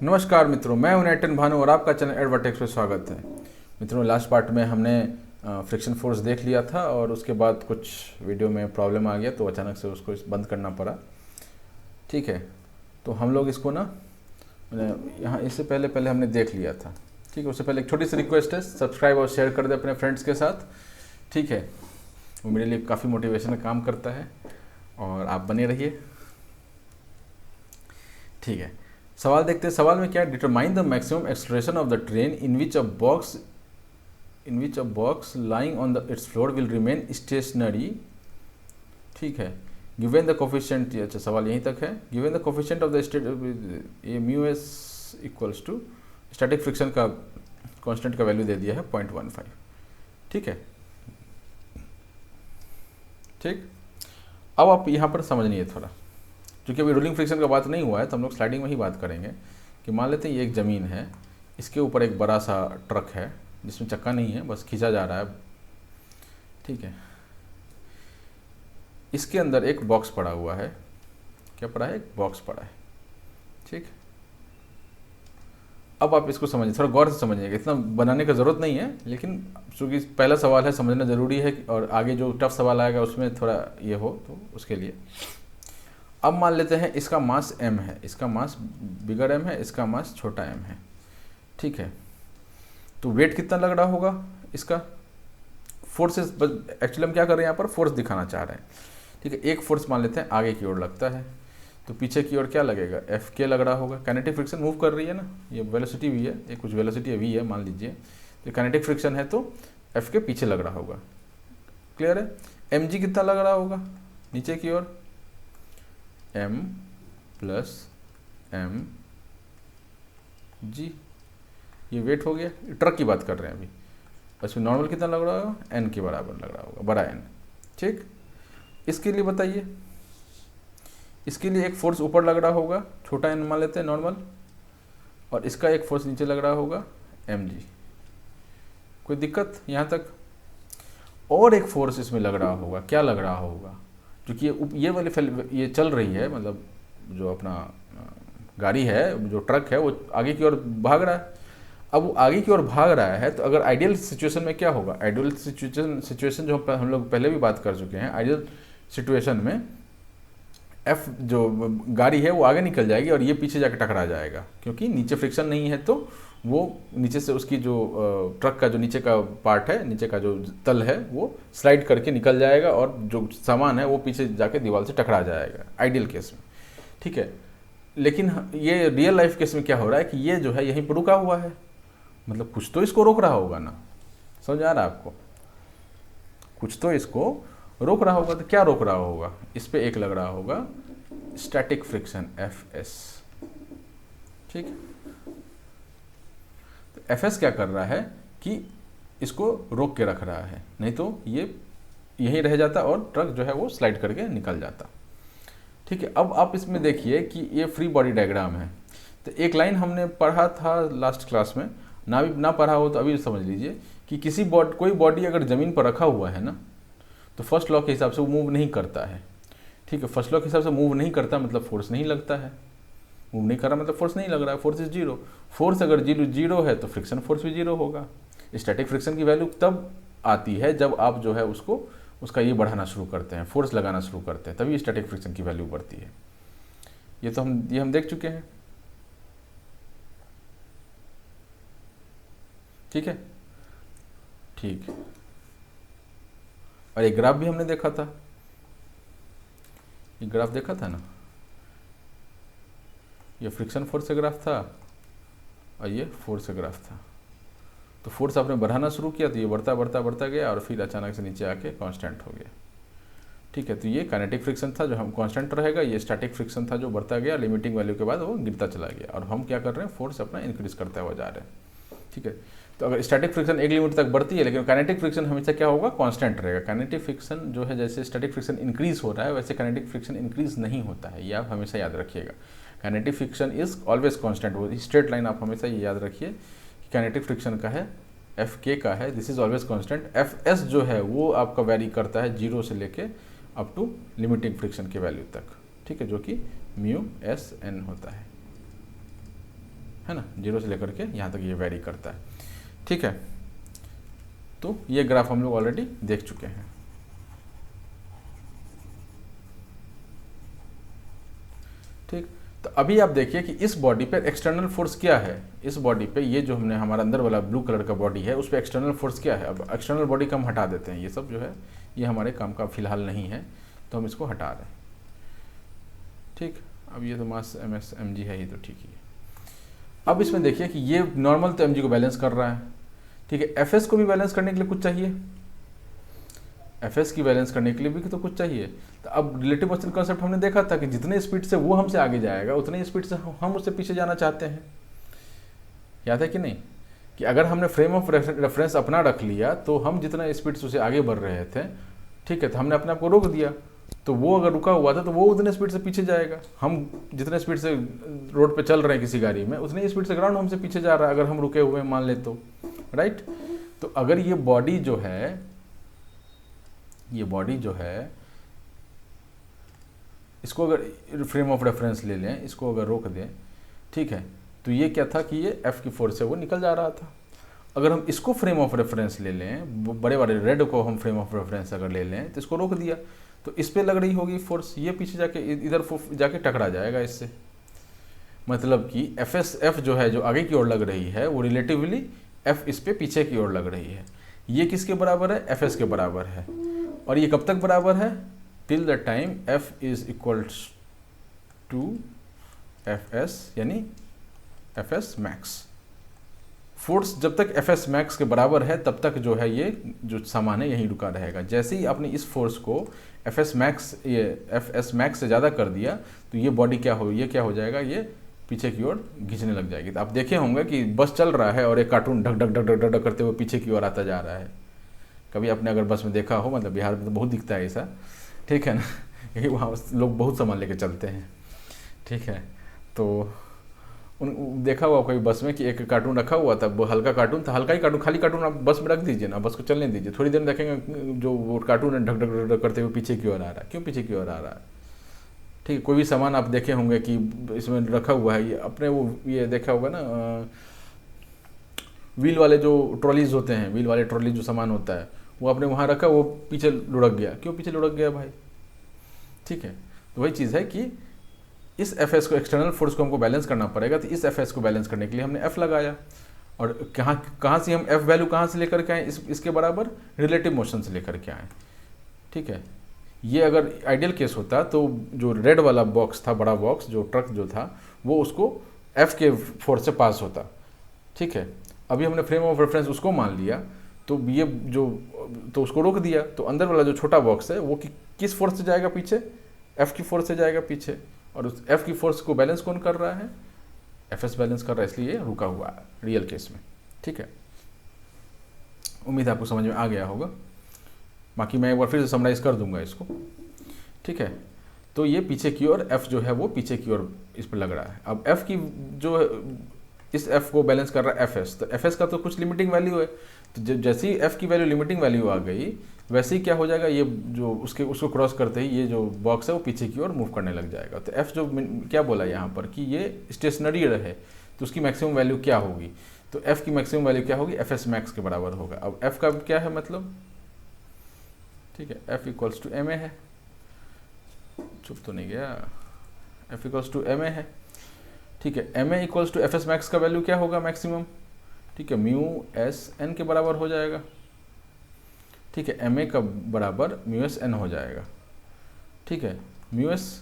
नमस्कार मित्रों, मैं हूं नेटन भानु और आपका चैनल एडवर्टेक्स पे स्वागत है। मित्रों, लास्ट पार्ट में हमने फ्रिक्शन फोर्स देख लिया था और उसके बाद कुछ वीडियो में प्रॉब्लम आ गया तो अचानक से उसको बंद करना पड़ा। ठीक है, तो हम लोग इसको ना यहाँ इससे पहले पहले हमने देख लिया था। ठीक है, उससे पहले एक छोटी सी रिक्वेस्ट है, सब्सक्राइब और शेयर कर दे अपने फ्रेंड्स के साथ। ठीक है, वो मेरे लिए काफ़ी मोटिवेशन का काम करता है और आप बने रहिए। ठीक है, सवाल देखते हैं। सवाल में क्या है, determine the maximum acceleration of the train in which a box lying on the it's floor will remain stationery. ठीक है, गिवन द कोफिशिएंट, अच्छा सवाल यहीं तक है। Given the coefficient of the ये mu S equals to static friction का constant का वैल्यू दे दिया है 0.15। ठीक है, ठीक। अब आप यहाँ पर समझनिए थोड़ा, क्योंकि अभी रूलिंग फ्रिक्शन का बात नहीं हुआ है तो हम लोग स्लाइडिंग में ही बात करेंगे। कि मान लेते हैं ये एक ज़मीन है, इसके ऊपर एक बड़ा सा ट्रक है जिसमें चक्का नहीं है, बस खींचा जा रहा है। ठीक है, इसके अंदर एक बॉक्स पड़ा हुआ है। क्या पड़ा है? एक बॉक्स पड़ा है। ठीक, अब आप इसको समझिए, थोड़ा गौर से समझिएगा, इतना बनाने का ज़रूरत नहीं है, लेकिन चूँकि पहला सवाल है समझना ज़रूरी है और आगे जो टफ सवाल आएगा उसमें थोड़ा ये हो तो उसके लिए। अब मान लेते हैं इसका मास m है, इसका मास बिगर m है, इसका मास छोटा m है। ठीक है, तो वेट कितना लग रहा होगा इसका? फोर्सेस, एक्चुअली हम क्या कर रहे हैं यहाँ पर, फोर्स दिखाना चाह रहे हैं। ठीक है, एक फोर्स मान लेते हैं आगे की ओर लगता है, तो पीछे की ओर क्या लगेगा? एफ के लग रहा होगा। काइनेटिक फ्रिक्शन मूव कर रही है ना, ये वेलोसिटी भी है, ये कुछ वेलोसिटी वी है मान लीजिए, तो काइनेटिक फ्रिक्शन है तो एफ के पीछे लग रहा होगा। क्लियर है? एम जी कितना लग रहा होगा नीचे की ओर? m प्लस एम जी, ये वेट हो गया। ट्रक की बात कर रहे हैं अभी, उसमें नॉर्मल कितना लग रहा होगा? n के बराबर लग रहा होगा, बड़ा n। ठीक, इसके लिए बताइए, इसके लिए एक फोर्स ऊपर लग रहा होगा, छोटा n मान लेते हैं नॉर्मल, और इसका एक फोर्स नीचे लग रहा होगा एम जी। कोई दिक्कत यहाँ तक? और एक फोर्स इसमें लग रहा होगा, क्या लग रहा होगा? क्योंकि ये वाली ये चल रही है, मतलब जो अपना गाड़ी है, जो ट्रक है, वो आगे की ओर भाग रहा है। अब वो आगे की ओर भाग रहा है तो अगर आइडियल सिचुएशन में क्या होगा? आइडियल सिचुएशन जो हम लोग पहले भी बात कर चुके हैं, आइडियल सिचुएशन में एफ जो गाड़ी है वो आगे निकल जाएगी और ये पीछे जाकर टकरा जाएगा, क्योंकि नीचे फ्रिक्शन नहीं है, तो वो नीचे से उसकी जो ट्रक का जो नीचे का पार्ट है, नीचे का जो तल है, वो स्लाइड करके निकल जाएगा और जो सामान है वो पीछे जाके दीवार से टकरा जाएगा, आइडियल केस में। ठीक है, लेकिन ये रियल लाइफ केस में क्या हो रहा है कि ये जो है यहीं पर रुका हुआ है, मतलब कुछ तो इसको रोक रहा होगा ना। समझ आ रहा है आपको? कुछ तो इसको रोक रहा होगा। तो क्या रोक रहा होगा? इस पे एक लग रहा होगा स्टैटिक फ्रिक्शन एफ एस। ठीक, तो एफ एस क्या कर रहा है कि इसको रोक के रख रहा है, नहीं तो ये यहीं रह जाता और ट्रक जो है वो स्लाइड करके निकल जाता। ठीक है, अब आप इसमें देखिए कि ये फ्री बॉडी डायग्राम है। तो एक लाइन हमने पढ़ा था लास्ट क्लास में, ना पढ़ा हो तो अभी समझ लीजिए कि कोई बॉडी अगर ज़मीन पर रखा हुआ है ना, तो फर्स्ट लॉ के हिसाब से वो मूव नहीं करता है। ठीक है, फर्स्ट लॉ के हिसाब से मूव नहीं करता मतलब फोर्स नहीं लगता है। मूव नहीं कर रहा मतलब फोर्स नहीं लग रहा है, फोर्स इज जीरो। फोर्स अगर जीरो है तो फ्रिक्शन फोर्स भी जीरो होगा। स्टैटिक फ्रिक्शन की वैल्यू तब आती है जब आप जो है उसका ये बढ़ाना शुरू करते हैं, फोर्स लगाना शुरू करते हैं, तभी स्टैटिक फ्रिक्शन की वैल्यू बढ़ती है। ये हम देख चुके हैं। ठीक है, ठीक। और एक ग्राफ भी हमने देखा था, ये ग्राफ देखा था ना, ये फ्रिक्शन फोर्स का ग्राफ था और ये फोर्स का ग्राफ था। तो फोर्स आपने बढ़ाना शुरू किया तो ये बढ़ता बढ़ता बढ़ता गया और फिर अचानक से नीचे आके कांस्टेंट हो गया। ठीक है, तो ये काइनेटिक फ्रिक्शन था जो हम कांस्टेंट रहेगा, ये स्टैटिक फ्रिक्शन था जो बढ़ता गया, लिमिटिंग वैल्यू के बाद वो गिरता चला गया, और हम क्या कर रहे हैं? फोर्स अपना इंक्रीज करते हुआ जा रहे हैं। ठीक है, तो अगर स्टैटिक फ्रिक्शन एक लिमिट तक बढ़ती है, लेकिन काइनेटिक फ्रिक्शन हमेशा क्या होगा? कांस्टेंट रहेगा। काइनेटिक फ्रिक्शन जो है, जैसे स्टैटिक फ्रिक्शन इंक्रीज हो रहा है वैसे काइनेटिक फ्रिक्शन इंक्रीज नहीं होता है, ये आप हमेशा याद रखिएगा। Kinetic friction is always constant. वो स्ट्रेट लाइन आप हमेशा ये याद रखिए कि काइनेटिक फ्रिक्शन का है, एफ के का है, this is always constant. F S जो है वो आपका वैरी करता है जीरो से लेके अप टू लिमिटिंग फ्रिक्शन के वैल्यू तक। ठीक है, जो कि म्यू एस एन होता है। है ना, 0 से लेकर के यहाँ तक ये वेरी करता है। ठीक है, तो ये ग्राफ हम लोग ऑलरेडी देख चुके हैं। ठीक, तो अभी आप देखिए कि इस बॉडी पे एक्सटर्नल फोर्स क्या है। इस बॉडी पे ये जो हमने हमारा अंदर वाला ब्लू कलर का बॉडी है उस पर एक्सटर्नल फोर्स क्या है। अब एक्सटर्नल बॉडी का हम हटा देते हैं, ये सब जो है ये हमारे काम का फिलहाल नहीं है, तो हम इसको हटा रहे हैं। ठीक, अब ये तो मास MS mg है, ये तो ठीक ही है। अब इसमें देखिए कि ये नॉर्मल तो mg को बैलेंस कर रहा है। ठीक है, fs को भी बैलेंस करने के लिए कुछ चाहिए, fs की बैलेंस करने के लिए भी तो कुछ चाहिए। तो अब रिलेटिव मोशन कॉन्सेप्ट हमने देखा था कि जितने स्पीड से वो हमसे आगे जाएगा उतने स्पीड से हम उससे पीछे जाना चाहते हैं। याद है कि नहीं, कि अगर हमने फ्रेम ऑफ रेफरेंस अपना रख लिया तो हम जितना स्पीड से उसे आगे बढ़ रहे थे, ठीक है, तो हमने अपने आप को रोक दिया, तो वो अगर रुका हुआ था तो वो उतने स्पीड से पीछे जाएगा। हम जितने स्पीड से रोड पे चल रहे हैं किसी गाड़ी में उतनी स्पीड से ग्राउंड हमसे पीछे जा रहा है, अगर हम रुके हुए मान ले तो, राइट। तो अगर ये बॉडी जो है इसको अगर फ्रेम ऑफ रेफरेंस ले लें, इसको अगर रोक दें, ठीक है, तो ये क्या था कि ये F की फोर्स से वो निकल जा रहा था। अगर हम इसको फ्रेम ऑफ रेफरेंस ले लें, बड़े बड़े रेड को हम फ्रेम ऑफ रेफरेंस अगर ले लें तो इसको रोक दिया तो इस पर लग रही होगी फोर्स, ये पीछे जाके इधर जाके टकरा जाएगा इससे। मतलब कि F जो है जो आगे की ओर लग रही है वो रिलेटिवली F इस पे पीछे की ओर लग रही है। ये किसके बराबर है, Fs के बराबर है। और ये कब तक बराबर है, till the time F is equals to Fs, यानी Fs मैक्स। फोर्स जब तक Fs मैक्स के बराबर है तब तक जो है ये जो सामान है यहीं रुका रहेगा। जैसे ही आपने इस फोर्स को Fs मैक्स से ज़्यादा कर दिया तो ये बॉडी क्या हो जाएगा, ये पीछे की ओर खींचने लग जाएगी। तो आप देखे होंगे कि बस चल रहा है और एक कार्टून ढक ढक ढक ढक ढक करते हुए पीछे की ओर आता जा रहा है। कभी आपने अगर बस में देखा हो, मतलब बिहार में तो बहुत दिखता है ऐसा, ठीक है ना, क्योंकि वहाँ लोग बहुत सामान लेके चलते हैं। ठीक है, तो देखा हुआ कोई बस में कि एक कार्टून रखा हुआ था, वो हल्का कार्टून था, हल्का ही कार्टून, खाली कार्टून आप बस में रख दीजिए ना, बस को चलने दीजिए, थोड़ी देर में देखेंगे जो वो कार्टून है ढक ढक ढक ढक करते हुए पीछे की ओर आ रहा है। क्यों पीछे की ओर आ रहा है, ठीक है। कोई भी सामान आप देखे होंगे कि इसमें रखा हुआ है, ये अपने वो ये देखा होगा ना, व्हील वाले जो ट्रॉलीज होते हैं, व्हील वाले ट्रॉली जो सामान होता है वो आपने वहाँ रखा, वो पीछे लुढ़क गया। क्यों पीछे लुढ़क गया भाई, ठीक है। तो वही चीज़ है कि इस Fs को, एक्सटर्नल फोर्स को हमको बैलेंस करना पड़ेगा, तो इस Fs को बैलेंस करने के लिए हमने F लगाया। और कहाँ से हम F वैल्यू कहाँ से लेकर के आए, इसके बराबर रिलेटिव मोशन से लेकर के आए। ठीक है, ये अगर आइडियल केस होता तो जो रेड वाला बॉक्स था, बड़ा बॉक्स जो ट्रक जो था, वो उसको F के फोर्स से पास होता। ठीक है, अभी हमने फ्रेम ऑफ रेफरेंस उसको मान लिया, तो ये तो उसको रोक दिया, तो अंदर वाला जो छोटा बॉक्स है वो किस फोर्स से जाएगा पीछे, F की फोर्स से जाएगा पीछे। और उस F की फोर्स को बैलेंस कौन कर रहा है, Fs बैलेंस कर रहा है, इसलिए रुका हुआ है रियल केस में। ठीक है, उम्मीद आपको समझ में आ गया होगा। बाकी मैं एक बार फिर से समराइज कर दूंगा इसको। ठीक है, तो ये पीछे की ओर F जो है वो पीछे की ओर इस पर लग रहा है। अब F की जो इस F को बैलेंस कर रहा है Fs, तो Fs का तो कुछ लिमिटिंग वैल्यू है, तो जैसे ही F की वैल्यू लिमिटिंग वैल्यू आ गई वैसे ही क्या हो जाएगा, ये जो उसको क्रॉस करते ही ये जो बॉक्स है वो पीछे की ओर मूव करने लग जाएगा। तो F जो क्या बोला यहाँ पर कि ये स्टेशनरी रहे, तो उसकी मैक्सिमम वैल्यू क्या होगी, तो F की मैक्सिमम वैल्यू क्या होगी, Fs मैक्स के बराबर होगा। अब F का क्या है मतलब, ठीक है, F इक्वल्स टू ma है, चुप तो नहीं गया, F इक्वल्स टू ma है। ठीक है, ma equals to Fs max का वैल्यू क्या होगा मैक्सिमम, ठीक है, म्यू एस एन के बराबर हो जाएगा। ठीक है, ma का बराबर म्यू एस एन हो जाएगा। ठीक है, म्यू एस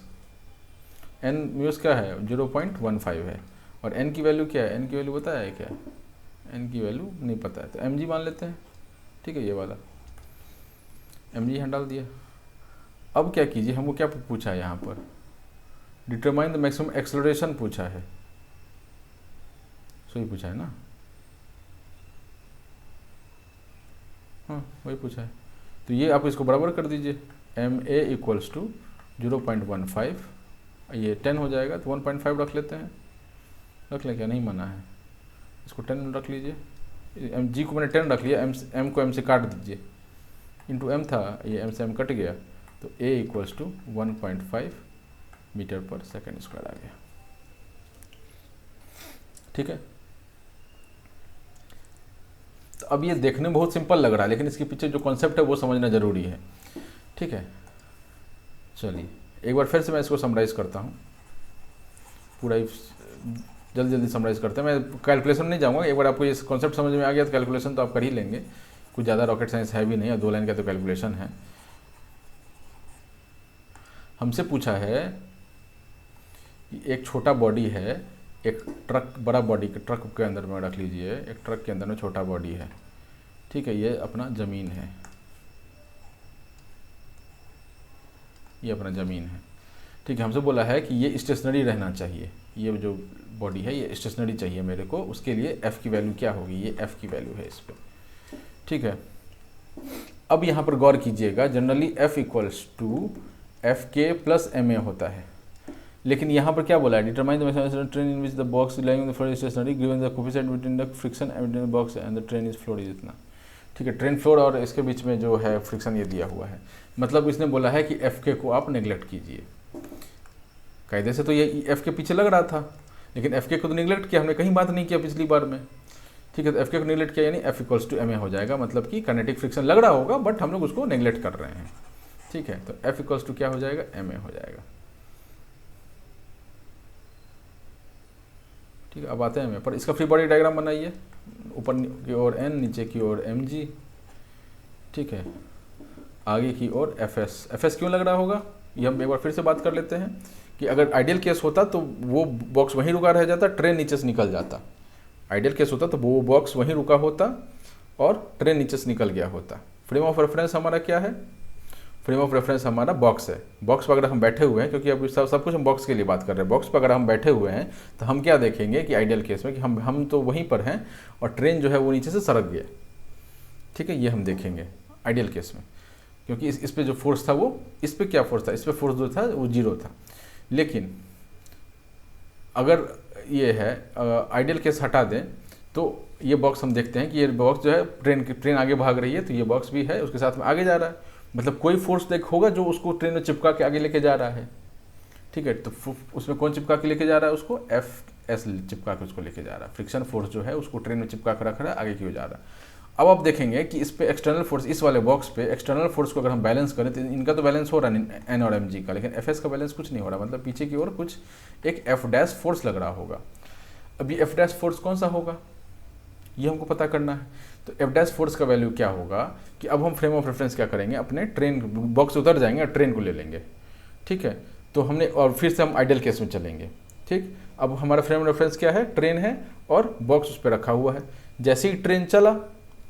क्या है 0.15 है, और n की वैल्यू क्या है, n की वैल्यू पता है क्या, n की वैल्यू नहीं पता है, तो mg मान लेते हैं। ठीक है, ये वाला mg यहाँ डाल दिया। अब क्या कीजिए, हमको क्या पूछा है यहाँ पर, डिटरमाइन द मैक्सिमम एक्सेलरेशन पूछा है, सही पूछा है ना, हाँ वही पूछा है। तो ये आप इसको बराबर कर दीजिए, ma इक्वल्स टू 0.15, ये 10 हो जाएगा, तो 1.5 रख लेते हैं, रख लें क्या, नहीं माना है, इसको 10 रख लीजिए। g को मैंने 10 रख लिया, m को m से काट दीजिए, इंटू m था, ये m से m कट गया, तो a इक्वल्स टू 1.5 मीटर पर सेकेंड स्क्वायर आ गया। ठीक है। तो अब ये देखने में बहुत सिंपल लग रहा है, लेकिन इसके पीछे जो कॉन्सेप्ट है वो समझना ज़रूरी है, ठीक है। चलिए एक बार फिर से मैं इसको समराइज़ करता हूँ, पूरा जल्दी जल्दी समराइज़ करते हैं। मैं कैलकुलेशन नहीं जाऊँगा, एक बार आपको ये कॉन्सेप्ट समझ में आ गया तो कैलकुलेशन तो आप कर ही लेंगे, कुछ ज़्यादा रॉकेट साइंस है भी नहीं, और 2 लाइन का तो कैलकुलेशन है। हमसे पूछा है कि एक छोटा बॉडी है, एक ट्रक, बड़ा बॉडी के ट्रक के अंदर में रख लीजिए, एक ट्रक के अंदर में छोटा बॉडी है, ठीक है। ये अपना ज़मीन है, ये अपना ज़मीन है, ठीक है। हमसे बोला है कि ये स्टेशनरी रहना चाहिए, ये जो बॉडी है ये स्टेशनरी चाहिए मेरे को, उसके लिए एफ़ की वैल्यू क्या होगी, ये एफ़ की वैल्यू है इस पर, ठीक है। अब यहाँ पर गौर कीजिएगा, generally F equals to F K plus M A होता है, लेकिन यहाँ पर क्या बोला है, determine the maximum train in which the box lying on the floor stationary given the coefficient between the friction between the box and the train is floor is इतना, ठीक है। ट्रेन फ्लोर और इसके बीच में जो है फ्रिक्शन ये दिया हुआ है, मतलब इसने बोला है कि एफ के को आप नेग्लेक्ट कीजिए। कायदे से तो ये एफ के पीछे लग रहा था, लेकिन एफ के को तो नेग्लेक्ट किया हमने, कहीं बात नहीं किया पिछली बार में, ठीक है। तो एफ के को नेग्लेक्ट किया यानी F equals to M A हो जाएगा, मतलब कि काइनेटिक फ्रिक्शन लग रहा होगा बट हम लोग उसको नेग्लेक्ट कर रहे हैं, ठीक है। तो एफ इक्वल्स टू क्या हो जाएगा, एम ए हो जाएगा, ठीक है। अब आते हैं एम ए पर, इसका फ्री बॉडी डायग्राम बनाइए, ऊपर की ओर एन, नीचे की ओर एम जी, ठीक है, आगे की ओर एफ एस। एफ एस क्यों लग रहा होगा ये हम एक बार फिर से बात कर लेते हैं कि अगर आइडियल केस होता तो वो बॉक्स वहीं रुका रह जाता, ट्रेन नीचे से निकल जाता। आइडियल केस होता तो वो बॉक्स वहीं रुका होता और ट्रेन नीचे से निकल गया होता। फ्रेम ऑफ रेफरेंस हमारा क्या है, फ्रेम ऑफ रेफरेंस हमारा बॉक्स है। बॉक्स पर अगर हम बैठे हुए हैं, क्योंकि अभी सब कुछ हम बॉक्स के लिए बात कर रहे हैं, बॉक्स पर अगर हम बैठे हुए हैं तो हम क्या देखेंगे कि आइडियल केस में कि हम तो वहीं पर हैं और ट्रेन जो है वो नीचे से सरक गया, ठीक है। ये हम देखेंगे आइडियल केस में, क्योंकि इस पे जो फोर्स था वो, इस पे क्या फोर्स था, इस पे फोर्स जो था वो 0 था। लेकिन अगर ये है आइडियल केस हटा दें तो ये बॉक्स हम देखते हैं कि ये बॉक्स जो है ट्रेन आगे भाग रही है, तो ये बॉक्स भी है उसके साथ में आगे जा रहा है, मतलब कोई फोर्स देख होगा जो उसको ट्रेन में चिपका के आगे लेके जा रहा है, ठीक है। तो उसमें कौन चिपका के लेके जा रहा है, उसको एफ एस चिपका के उसको लेके जा रहा है। फ्रिक्शन फोर्स जो है उसको ट्रेन में चिपका कर रख रहा है, आगे की ओर जा रहा है। अब आप देखेंगे कि इस पे एक्सटर्नल फोर्स, इस वाले बॉक्स पे एक्सटर्नल फोर्स को अगर हम बैलेंस करें तो इनका तो बैलेंस हो रहा है एन और एम जी का, लेकिन एफ एस का बैलेंस कुछ नहीं हो रहा, मतलब पीछे की ओर कुछ एक एफ डैश फोर्स लग रहा होगा। अब ये एफ डैश फोर्स कौन सा होगा ये हमको पता करना है। तो एफ डैश फोर्स का वैल्यू क्या होगा कि अब हम फ्रेम ऑफ रेफरेंस क्या करेंगे, अपने ट्रेन बॉक्स से उतर जाएंगे और ट्रेन को ले लेंगे, ठीक है। तो हमने और फिर से हम आइडियल केस में चलेंगे, ठीक। अब हमारा फ्रेम ऑफ रेफरेंस क्या है, ट्रेन है और बॉक्स उस पर रखा हुआ है। जैसे ही ट्रेन चला,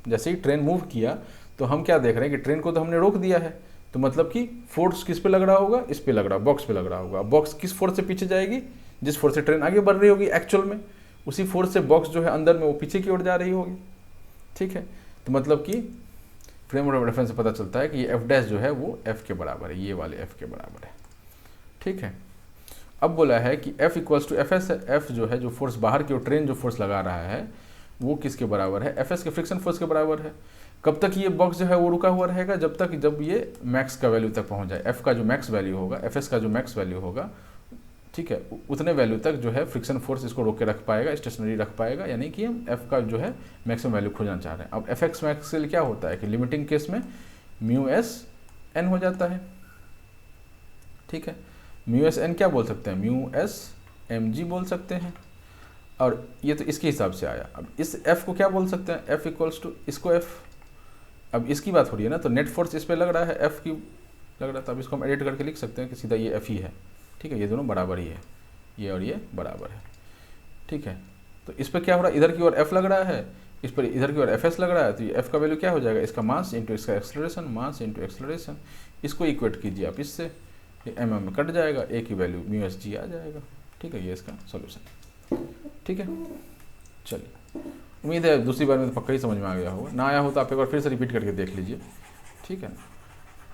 जैसे ही ट्रेन मूव किया तो हम क्या देख रहे हैं कि ट्रेन को तो हमने रोक दिया है, तो मतलब कि फोर्स किस पे लग रहा होगा, इस पे लग रहा, बॉक्स पे लग रहा होगा। बॉक्स किस फोर्स से पीछे जाएगी, जिस फोर्स से ट्रेन आगे बढ़ रही होगी एक्चुअल में, उसी फोर्स से बॉक्स जो है अंदर में वो पीछे की ओर जा रही होगी, ठीक है। तो मतलब कि फ्रेम ऑफ रेफरेंस से पता चलता है कि ये एफ डैश जो है वो एफ के बराबर है, ये वाले एफ के बराबर है, ठीक है। अब बोला है कि F equals to F S, F जो है जो फोर्स बाहर की ओर ट्रेन जो फोर्स लगा रहा है वो किसके बराबर है, एफ एस के फ्रिक्शन फोर्स के बराबर है। कब तक ये बॉक्स जो है वो रुका हुआ रहेगा, जब तक जब ये मैक्स का वैल्यू तक पहुंच जाए। एफ का जो मैक्स वैल्यू होगा, एफ एस का जो मैक्स वैल्यू होगा, ठीक है, उतने वैल्यू तक जो है फ्रिक्शन फोर्स इसको रोक के रख पाएगा, स्टेशनरी रख पाएगा, यानी कि हम एफ का जो है मैक्सिमम वैल्यू खोजना चाह रहे हैं। अब एफ एक्स मैक्स के लिए क्या होता है कि लिमिटिंग केस में म्यू एस एन हो जाता है, ठीक है। म्यू एस एन क्या बोल सकते हैं, म्यू एस एम जी बोल सकते हैं, और ये तो इसके हिसाब से आया। अब इस एफ को क्या बोल सकते हैं, एफ इक्वल्स टू इसको एफ, अब इसकी बात हो रही है ना, तो नेट फोर्स इस पर लग रहा है, एफ की लग रहा था। अब इसको हम एडिट करके लिख सकते हैं कि सीधा ये एफ ही है, ठीक है। ये दोनों बराबर ही है, ये और ये बराबर है, ठीक है। तो इस पर क्या हो रहा है, इधर की ओर एफ लग रहा है, इस पर इधर की ओर एफ एस लग रहा है, तो ये एफ का वैल्यू क्या हो जाएगा, इसका मास इंटू इसका एक्सलरेशन, मास इंटू एक्सलरेशन। इसको इक्वेट कीजिए आप इससे, ये एम में कट जाएगा, ए की वैल्यू म्यू एस जी आ जाएगा, ठीक है। ये इसका सोल्यूशन, ठीक है। चलिए, उम्मीद है दूसरी बार में तो पक्का ही समझ में आ गया होगा, ना आया हो तो आप एक बार फिर से रिपीट करके देख लीजिए, ठीक है ना,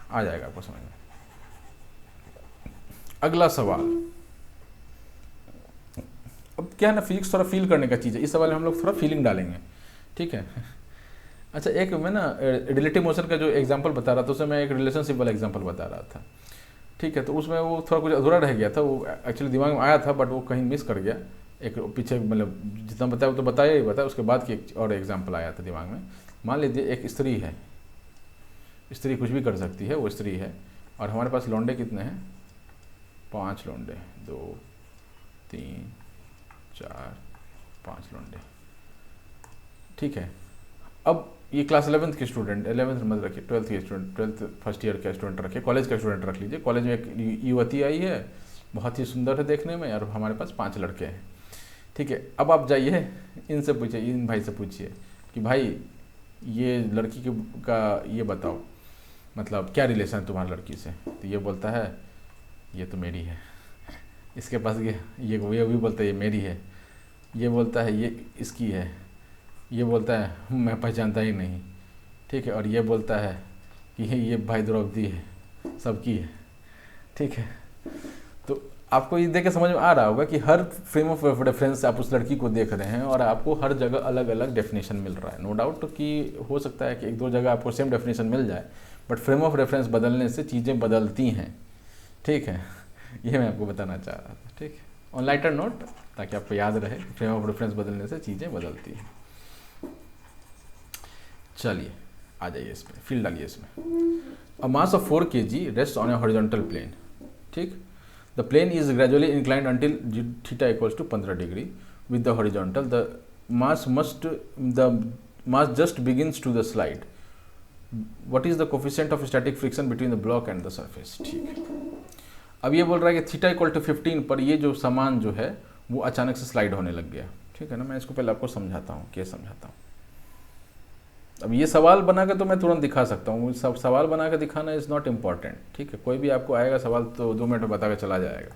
आ जाएगा आपको समझ में। अगला सवाल, अब क्या है ना, फिजिक्स थोड़ा फील करने का चीज़ है, इस सवाल में हम लोग थोड़ा फीलिंग डालेंगे, ठीक है। अच्छा, एक मैं ना रिलेटिव मोशन का जो एग्जांपल बता रहा था उसमें मैं एक रिलेशनशिप वाला एग्जांपल बता रहा था, ठीक है। तो उसमें वो थोड़ा कुछ अधूरा रह गया था, वो एक्चुअली दिमाग में आया था बट वो कहीं मिस कर गया, एक पीछे मतलब जितना बताया वो तो बताया ही बताया, उसके बाद की एक और एग्जाम्पल आया था दिमाग में। मान लीजिए एक स्त्री है, स्त्री कुछ भी कर सकती है, वो स्त्री है, और हमारे पास लौंडे कितने हैं, 5 लौंडे, 2 3 4 5 लौंडे, ठीक है। अब ये क्लास 11th के स्टूडेंट, 11th मत रखिए, 12th के स्टूडेंट, 12th फर्स्ट ईयर का स्टूडेंट रखिए, कॉलेज का स्टूडेंट रख लीजिए। कॉलेज में एक युवती आई है, बहुत ही सुंदर है देखने में, और हमारे पास 5 लड़के हैं, ठीक है। अब आप जाइए इनसे पूछिए, इन भाई से पूछिए कि भाई ये लड़की का ये बताओ, मतलब क्या रिलेशन है तुम्हारी लड़की से, तो ये बोलता है ये तो मेरी है। इसके पास ये भी बोलता है ये मेरी है, ये बोलता है ये इसकी है, ये बोलता है मैं पहचानता ही नहीं, ठीक है, और ये बोलता है कि ये भाई द्रौपदी है, सबकी है, ठीक है। तो आपको ये देख के समझ में आ रहा होगा कि हर फ्रेम ऑफ रेफरेंस से आप उस लड़की को देख रहे हैं और आपको हर जगह अलग अलग डेफिनेशन मिल रहा है। नो डाउट कि हो सकता है कि एक दो जगह आपको सेम डेफिनेशन मिल जाए, बट फ्रेम ऑफ रेफरेंस बदलने से चीज़ें बदलती हैं, ठीक है। ये मैं आपको बताना चाह रहा था, ठीक है, ऑन लाइटर नोट, ताकि आपको याद रहे फ्रेम ऑफ रेफरेंस बदलने से चीज़ें बदलती हैं। चलिए आ जाइए इस पर, फील डालिए इसमें। A mass of 4 kg rest on a horizontal plane, ठीक। The plane is gradually inclined until theta equals to 15 degree with the horizontal, the mass just begins to the slide, what is the coefficient of static friction between the block and the surface, ठीक है। अब ये बोल रहा है कि theta equal to 15 पर ये जो सामान जो है वो अचानक से स्लाइड होने लग गया, ठीक है ना। मैं इसको पहले आपको समझाता हूँ, क्या समझाता हूँ। अब ये सवाल बना के तो मैं तुरंत दिखा सकता हूँ, सब सवाल बना के दिखाना इज़ नॉट इम्पॉर्टेंट, ठीक है। कोई भी आपको आएगा सवाल तो 2 मिनट में बता के चला जाएगा,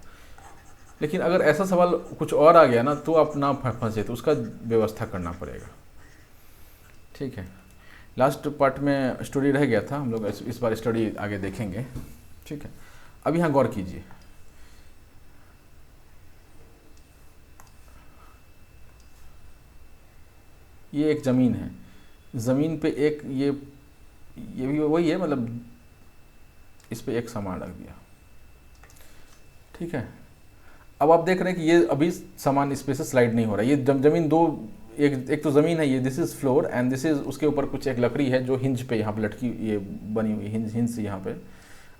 लेकिन अगर ऐसा सवाल कुछ और आ गया ना तो आप ना फंसे, तो उसका व्यवस्था करना पड़ेगा, ठीक है। लास्ट पार्ट में स्टोरी रह गया था, हम लोग इस बार स्टोरी आगे देखेंगे, ठीक है। अब यहाँ गौर कीजिए, ये एक ज़मीन है, ज़मीन पे एक ये भी वही है, मतलब इस पे एक सामान रख दिया, ठीक है। अब आप देख रहे हैं कि ये अभी सामान इस पे से स्लाइड नहीं हो रहा है, ये ज़मीन दो, एक तो ज़मीन है, ये this is floor and this is, उसके ऊपर कुछ एक लकड़ी है जो हिंज पे यहाँ पे लटकी, ये बनी हुई हिंज से यहाँ पे,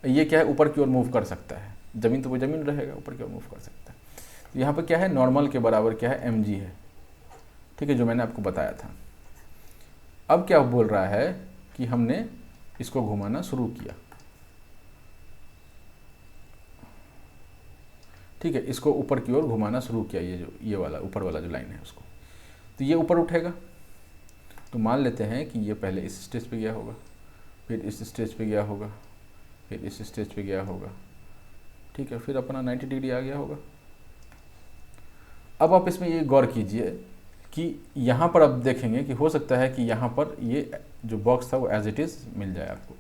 ये क्या है ऊपर की ओर मूव कर सकता है, ज़मीन तो वो ज़मीन रहेगा, ऊपर की ओर मूव कर सकता है। तो यहाँ पे क्या है, नॉर्मल के बराबर क्या है, mg है, ठीक है, जो मैंने आपको बताया था। अब क्या बोल रहा है कि हमने इसको घुमाना शुरू किया, ठीक है, इसको ऊपर की ओर घुमाना शुरू किया, ये वाला ऊपर वाला जो लाइन है उसको, तो ये ऊपर उठेगा। तो मान लेते हैं कि ये पहले इस स्टेज पे गया होगा, फिर इस स्टेज पे गया होगा, फिर इस स्टेज पे गया होगा, ठीक है, फिर अपना 90 डिग्री आ गया होगा। अब आप इसमें ये गौर कीजिए कि यहाँ पर आप देखेंगे कि हो सकता है कि यहाँ पर ये जो बॉक्स था वो एज इट इज़ मिल जाए आपको,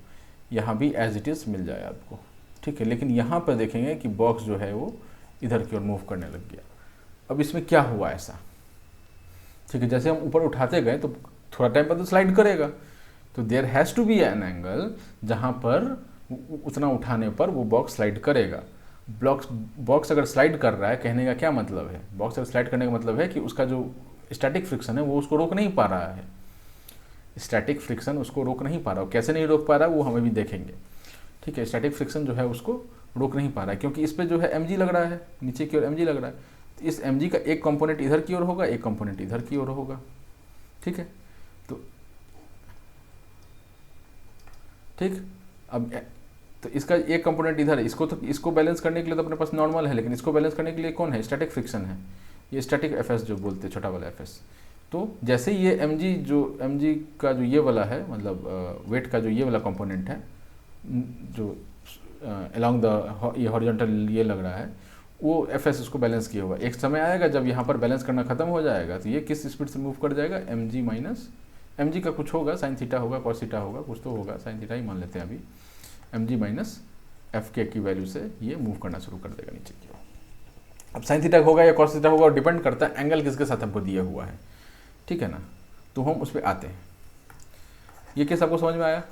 यहाँ भी एज इट इज़ मिल जाए आपको, ठीक है। लेकिन यहाँ पर देखेंगे कि बॉक्स जो है वो इधर की ओर मूव करने लग गया। अब इसमें क्या हुआ ऐसा, ठीक है, जैसे हम ऊपर उठाते गए तो थोड़ा टाइम बाद तो स्लाइड करेगा, तो there has to be an angle जहाँ पर उतना उठाने पर वो बॉक्स स्लाइड करेगा। बॉक्स अगर स्लाइड कर रहा है, कहने का क्या मतलब है, बॉक्स अगर स्लाइड करने का मतलब है कि उसका जो स्टैटिक फ्रिक्शन है वो उसको रोक नहीं पा रहा है, स्टैटिक फ्रिक्शन उसको रोक नहीं पा रहा है। कैसे नहीं रोक पा रहा है वो हमें भी देखेंगे, ठीक है। स्टैटिक फ्रिक्शन जो है उसको रोक नहीं पा रहा है क्योंकि इस पर जो है mg लग रहा है, नीचे की ओर mg लग रहा है, तो इस mg का एक कंपोनेंट इधर की ओर होगा, एक कंपोनेंट इधर की ओर होगा, ठीक है। तो ठीक, अब तो इसका एक कंपोनेंट इधर है, इसको बैलेंस करने के लिए तो अपने पास नॉर्मल है, लेकिन इसको बैलेंस करने के लिए कौन है, स्टैटिक फ्रिक्शन है, ये स्टैटिक एफएस जो बोलते हैं, छोटा वाला एफएस। तो जैसे ये mg का जो ये वाला है, मतलब वेट का जो ये वाला कंपोनेंट है जो अलोंग द ये हॉरिजॉन्टल ये लग रहा है, वो एफएस उसको बैलेंस किया हुआ। एक समय आएगा जब यहाँ पर बैलेंस करना खत्म हो जाएगा तो ये किस स्पीड से मूव कर जाएगा, mg माइनस mg का कुछ होगा, साइन थीटा होगा, कॉस थीटा होगा, कुछ तो होगा, साइन थीटा ही मान लेते हैं अभी, mg माइनस एफ के की वैल्यू से ये मूव करना शुरू कर देगा नीचे की ओर। अब साइन थीटा होगा या कॉस थीटा होगा, डिपेंड करता है एंगल किसके साथ हमको दिया हुआ है, ठीक है ना। तो हम उस पर आते हैं, ये केस आपको समझ में आया।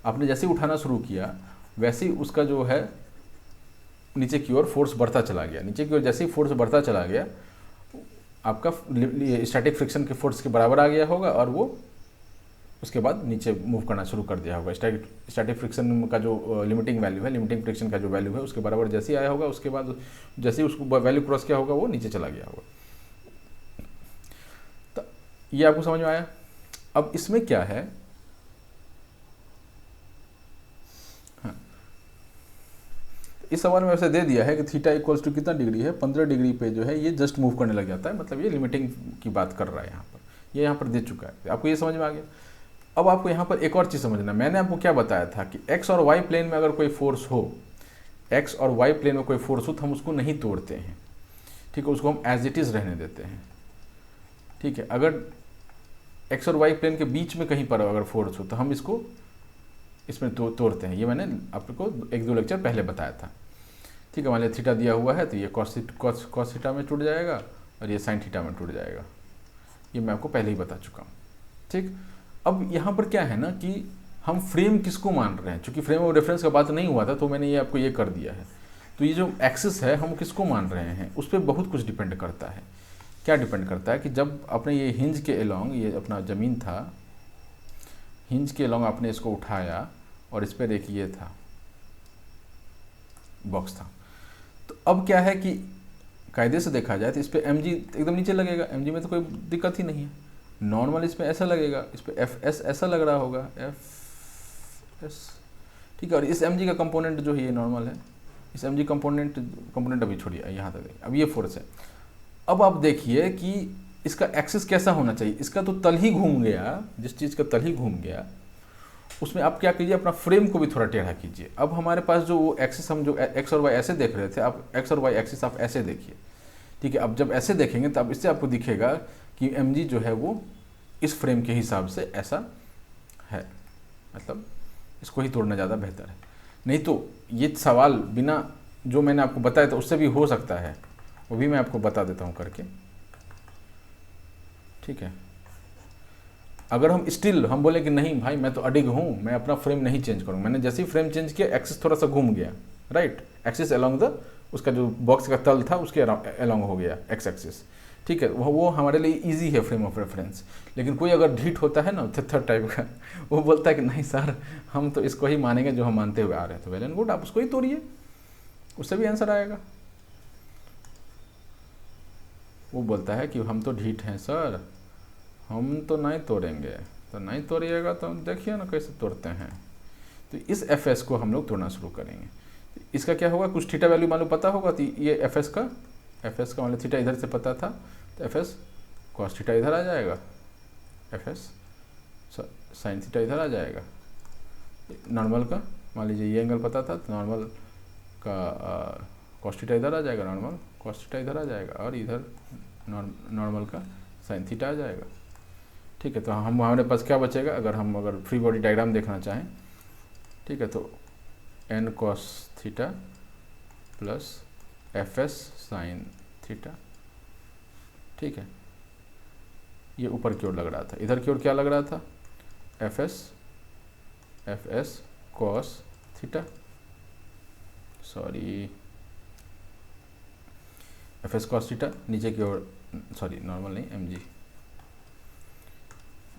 आपने जैसे ही उठाना शुरू किया वैसे ही उसका जो है नीचे की ओर फोर्स बढ़ता चला गया, नीचे की ओर जैसे ही फोर्स बढ़ता चला गया आपका स्टैटिक फ्रिक्शन के फोर्स के बराबर आ गया होगा और वो उसके बाद नीचे मूव करना शुरू कर दिया होगा। स्टैटिक फ्रिक्शन का जो लिमिटिंग वैल्यू है, लिमिटिंग फ्रिक्शन का जो वैल्यू है उसके बराबर जैसे ही आया होगा, उसके बाद जैसे ही उसको वैल्यू क्रॉस किया होगा वो नीचे चला गया होगा। तो ये आपको समझ में आया। अब इसमें क्या है, हाँ, इस सवाल में वैसे दे दिया है कि थीटा इक्वल्स टू कितना डिग्री है, 15 डिग्री पे जो है ये जस्ट मूव करने लग जाता है, मतलब ये लिमिटिंग की बात कर रहा है यहाँ पर, ये यहाँ पर दे चुका है। आपको ये समझ में आ गया। अब आपको यहाँ पर एक और चीज़ समझना, मैंने आपको क्या बताया था कि एक्स और वाई प्लेन में अगर कोई फोर्स हो, एक्स और वाई प्लेन में कोई फोर्स हो तो हम उसको नहीं तोड़ते हैं, ठीक है, उसको हम एज इट इज़ रहने देते हैं, ठीक है। अगर एक्स और वाई प्लेन के बीच में कहीं पर अगर फोर्स हो तो हम इसको इसमें तोड़ते हैं। ये मैंने आपको 1-2 लेक्चर पहले बताया था, ठीक है। मान लिया थीटा दिया हुआ है तो ये कॉस थीटा में टूट जाएगा और ये साइन थीटा में टूट जाएगा, ये मैं आपको पहले ही बता चुका हूँ, ठीक। अब यहाँ पर क्या है ना कि हम फ्रेम किसको मान रहे हैं, चूंकि फ्रेम ऑफ रेफरेंस का बात नहीं हुआ था तो मैंने ये आपको ये कर दिया है। तो ये जो एक्सिस है हम किसको मान रहे हैं उस पर बहुत कुछ डिपेंड करता है। क्या डिपेंड करता है कि जब आपने ये हिंज के अलोंग, ये अपना ज़मीन था, हिंज के अलोंग आपने इसको उठाया और इस पर एक ये था बॉक्स था, तो अब क्या है कि कायदे से देखा जाए तो इस पर mg एकदम नीचे लगेगा, mg में तो कोई दिक्कत ही नहीं है। नॉर्मल इस पर ऐसा लगेगा, इस पर fs ऐसा लग रहा होगा, fs, ठीक है। और इस mg का कंपोनेंट जो है ये नॉर्मल है, इस mg कंपोनेंट अभी छोड़िए, यहाँ तक अब ये फोर्स है। अब आप देखिए कि इसका एक्सिस कैसा होना चाहिए, इसका तो तल ही घूम गया, जिस चीज़ का तल ही घूम गया उसमें आप क्या कीजिए, अपना फ्रेम को भी थोड़ा टेढ़ा कीजिए। अब हमारे पास जो वो एक्सिस, हम जो एक्स और वाई ऐसे देख रहे थे, आप एक्स और वाई एक्सिस आप ऐसे देखिए, ठीक है। अब जब ऐसे देखेंगे तो अब इससे आपको दिखेगा कि mg जो है वो इस फ्रेम के हिसाब से ऐसा है, मतलब इसको ही तोड़ना ज़्यादा बेहतर है। नहीं तो ये सवाल बिना जो मैंने आपको बताया था उससे भी हो सकता है, वो भी मैं आपको बता देता हूँ करके, ठीक है। अगर हम स्टिल हम बोले कि नहीं भाई मैं तो अडिग हूँ, मैं अपना फ्रेम नहीं चेंज करूँगा, मैंने जैसे ही फ्रेम चेंज किया एक्सिस थोड़ा सा घूम गया, राइट, एक्सिस अलोंग द, उसका जो बॉक्स का तल था उसके अलोंग हो गया एक्स एक्सिस, ठीक है। वो हमारे लिए इजी है फ्रेम ऑफ रेफरेंस। लेकिन कोई अगर ढीठ होता है ना थिथर टाइप का, वो बोलता है कि नहीं सर हम तो इसको ही मानेंगे जो हम मानते हुए आ रहे हैं, तो वेल एंड गुड, आप उसको ही तोड़िए, उससे भी आंसर आएगा। वो बोलता है कि हम तो ढीठ हैं सर, हम तो नहीं तोड़ेंगे, तो नहीं तोड़िएगा तो देखिए ना कैसे तोड़ते हैं। तो इस fs को हम लोग तोड़ना शुरू करेंगे। इसका क्या होगा, कुछ थीटा वैल्यू मालूम पता होगा तो ये fs का मतलब थीटा इधर से पता था तो fs cos थीटा इधर आ जाएगा, fs sin थीटा इधर आ जाएगा। नॉर्मल का मान लीजिए ये एंगल पता था तो नॉर्मल का cos थीटा इधर आ जाएगा, नॉर्मल cos थीटा इधर आ जाएगा, और इधर नॉर्मल का sin थीटा आ जाएगा, ठीक है। तो हमारे पास क्या बचेगा, अगर फ्री बॉडी डायग्राम देखना चाहें, ठीक है, तो n cos theta plus fs sin theta, ठीक है। ये ऊपर की ओर लग रहा था, इधर की ओर क्या लग रहा था, fs cos theta, sorry fs cos theta, नीचे की ओर सॉरी नॉर्मल नहीं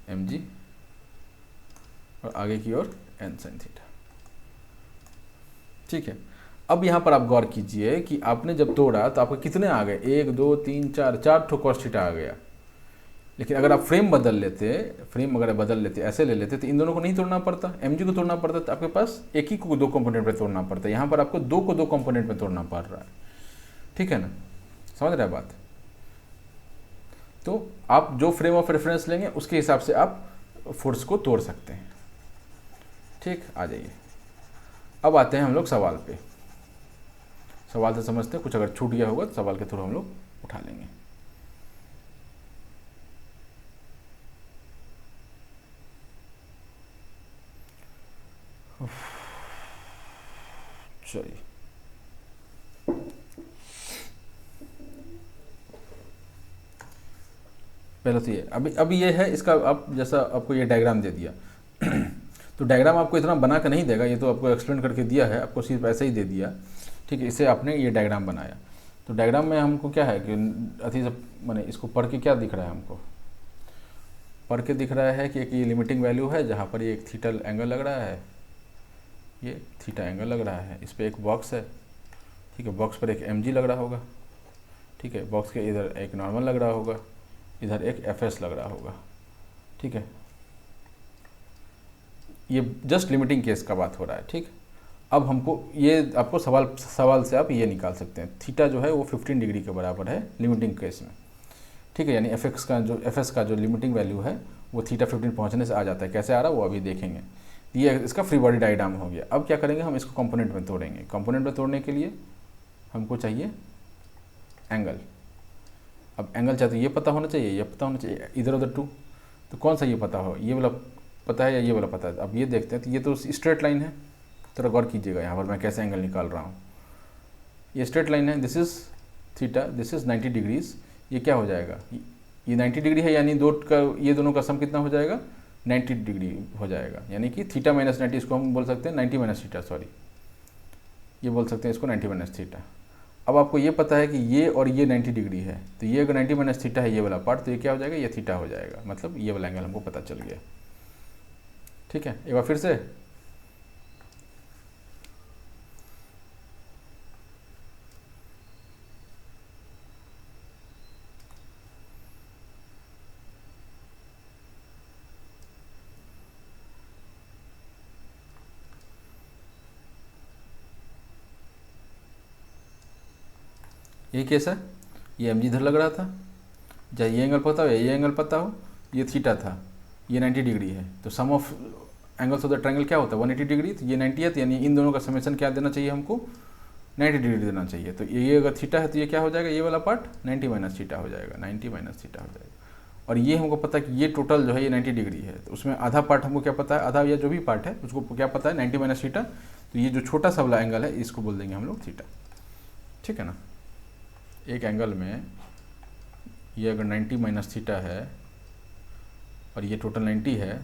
mg और आगे की ओर n sin थीटा, ठीक है। अब यहाँ पर आप गौर कीजिए कि आपने जब तोड़ा तो आपको कितने आ गए, 1 2 3 4 ठो cos थीटा आ गया। लेकिन अगर आप फ्रेम बदल लेते, ऐसे ले लेते तो इन दोनों को नहीं तोड़ना पड़ता, mg को तोड़ना पड़ता, तो आपके पास एक ही को 2 कंपोनेंट में तोड़ना पड़ता है। यहाँ पर आपको 2 को 2 कंपोनेंट में तोड़ना पड़ रहा है, ठीक है ना, समझ रहे हैं बात। तो आप जो फ्रेम ऑफ रेफरेंस लेंगे उसके हिसाब से आप फोर्स को तोड़ सकते हैं, ठीक। आ जाइए, अब आते हैं हम लोग सवाल पे। सवाल से समझते हैं, कुछ अगर छूट गया होगा तो सवाल के थ्रू हम लोग उठा लेंगे। चलिए, पहले तो ये अभी ये है, इसका आप जैसा आपको ये डायग्राम दे दिया तो डायग्राम आपको इतना बना के नहीं देगा, ये तो आपको एक्सप्लेन करके दिया है, आपको सिर्फ ऐसे ही दे दिया, ठीक है। इसे आपने ये डायग्राम बनाया, तो डायग्राम में हमको क्या है कि अति से मैंने इसको पढ़ के क्या दिख रहा है, हमको पढ़ के दिख रहा है कि एक ये लिमिटिंग वैल्यू है जहाँ पर ये एक थीटा एंगल लग रहा है, ये थीटा एंगल लग रहा है, इस पर एक बॉक्स है, ठीक है, बॉक्स पर एक mg लग रहा होगा, ठीक है, बॉक्स के इधर एक नॉर्मल लग रहा होगा, इधर एक fs लग रहा होगा, ठीक है। ये जस्ट लिमिटिंग केस का बात हो रहा है, ठीक। अब हमको ये आपको सवाल से आप ये निकाल सकते हैं, थीटा जो है वो 15 डिग्री के बराबर है लिमिटिंग केस में, ठीक है, यानी fs का जो लिमिटिंग वैल्यू है वो थीटा 15 पहुंचने से आ जाता है। कैसे आ रहा है वो अभी देखेंगे। ये इसका फ्री बॉडी डायग्राम हो गया। अब क्या करेंगे, हम इसको कंपोनेंट में तोड़ेंगे। कंपोनेंट में तोड़ने के लिए हमको चाहिए एंगल। अब एंगल चाहे तो ये पता होना चाहिए, ये पता होना चाहिए, इधर उधर टू, तो कौन सा ये पता हो, ये वाला पता है या ये वाला पता है। अब ये देखते हैं, तो ये तो स्ट्रेट लाइन है, थोड़ा गौर कीजिएगा यहाँ पर मैं कैसे एंगल निकाल रहा हूँ। ये स्ट्रेट लाइन है, this is theta, this is 90 degrees. ये क्या हो जाएगा, ये 90 डिग्री है, यानी ये दोनों का सम कितना हो जाएगा, 90 डिग्री हो जाएगा, यानी कि थीटा माइनस 90, इसको हम बोल सकते हैं 90 माइनस थीटा, सॉरी ये बोल सकते हैं इसको 90 माइनस थीटा। अब आपको ये पता है कि ये और ये 90 डिग्री है, तो ये अगर 90 माइनस थीटा है ये वाला पार्ट, तो ये क्या हो जाएगा, ये थीटा हो जाएगा, मतलब ये वाला एंगल हमको पता चल गया। ठीक है, एक बार फिर से, ये केस है, ये mg इधर लग रहा था, चाहे ये एंगल पता हो या ये एंगल पता हो, ये थीटा था, ये 90 डिग्री है, तो sum of angles of the triangle क्या होता है, 180 डिग्री, तो ये 90 है, तो यानी इन दोनों का समेशन क्या देना चाहिए हमको, 90 डिग्री देना चाहिए। तो ये अगर थीटा है तो ये क्या हो जाएगा, ये वाला पार्ट 90 माइनस थीटा हो जाएगा, 90 माइनस थीटा हो जाएगा। और ये हमको पता है कि ये टोटल जो है ये 90 डिग्री है, तो उसमें आधा पार्ट हमको क्या पता है, आधा या जो भी पार्ट है उसको क्या पता है 90 माइनस थीटा, तो ये जो छोटा सा वाला एंगल है इसको बोल देंगे हम लोग थीटा। ठीक है ना, एक एंगल में ये अगर 90 माइनस थीटा है और ये टोटल 90 है,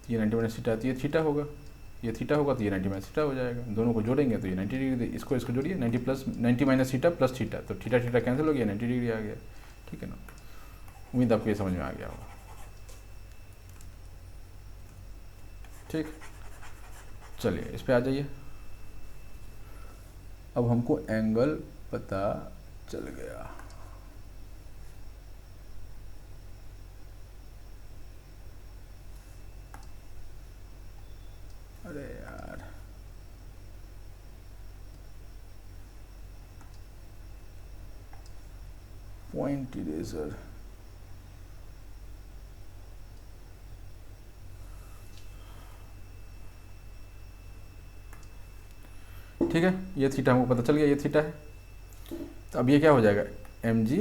ये 90 माइनस थीटा है, तो ये थीटा होगा, ये थीटा होगा, तो ये 90 माइनस थीटा हो जाएगा। दोनों को जोड़ेंगे तो ये 90 डिग्री, इसको जोड़िए, 90 माइनस थीटा प्लस थीटा, तो थीटा थीटा कैंसिल हो गया, 90 डिग्री आ गया। ठीक है ना, उम्मीद आपको ये समझ में आ गया होगा। ठीक, चलिए इस पे आ जाइए। अब हमको एंगल पता चल गया। अरे यार, पॉइंट इरेजर, ठीक है, ये थीटा हमको पता चल गया, ये थीटा है। तो अब ये क्या हो जाएगा, mg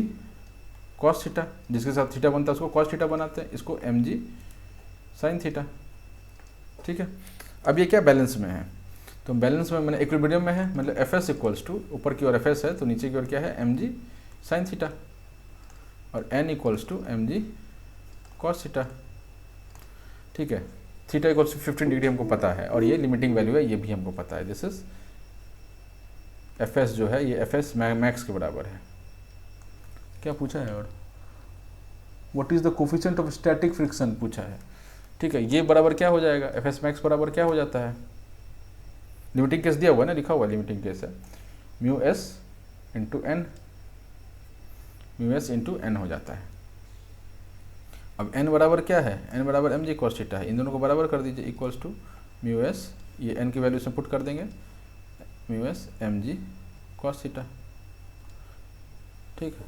cos थीटा, जिसके साथ थीटा बनता है उसको cos थीटा बनाते हैं, इसको mg sin थीटा। ठीक है, अब ये क्या बैलेंस में है, तो बैलेंस में मैंने इक्विलिब्रियम में है, मतलब fs इक्वल्स टू, ऊपर की ओर fs है तो नीचे की ओर क्या है mg sin थीटा, और n equals to mg cos theta. ठीक है, थीटा इक्वल्स टू 15 डिग्री हमको पता है, और ये लिमिटिंग वैल्यू है, ये भी हमको पता है। दिस इज fs जो है ये fs मैक्स के बराबर है। क्या पूछा है, और what is the coefficient of static friction पूछा है। ठीक है, ये बराबर क्या हो जाएगा, fs मैक्स बराबर क्या हो जाता है, लिमिटिंग केस दिया हुआ है ना, लिखा हुआ लिमिटिंग केस है, mu S into N, mu S into N हो जाता है। अब n बराबर क्या है, n बराबर mg cos थीटा है, इन दोनों को बराबर कर दीजिए, इक्वल्स टू म्यू एस, ये n की वैल्यू से पुट कर देंगे, mu S mg cos theta. ठीक है,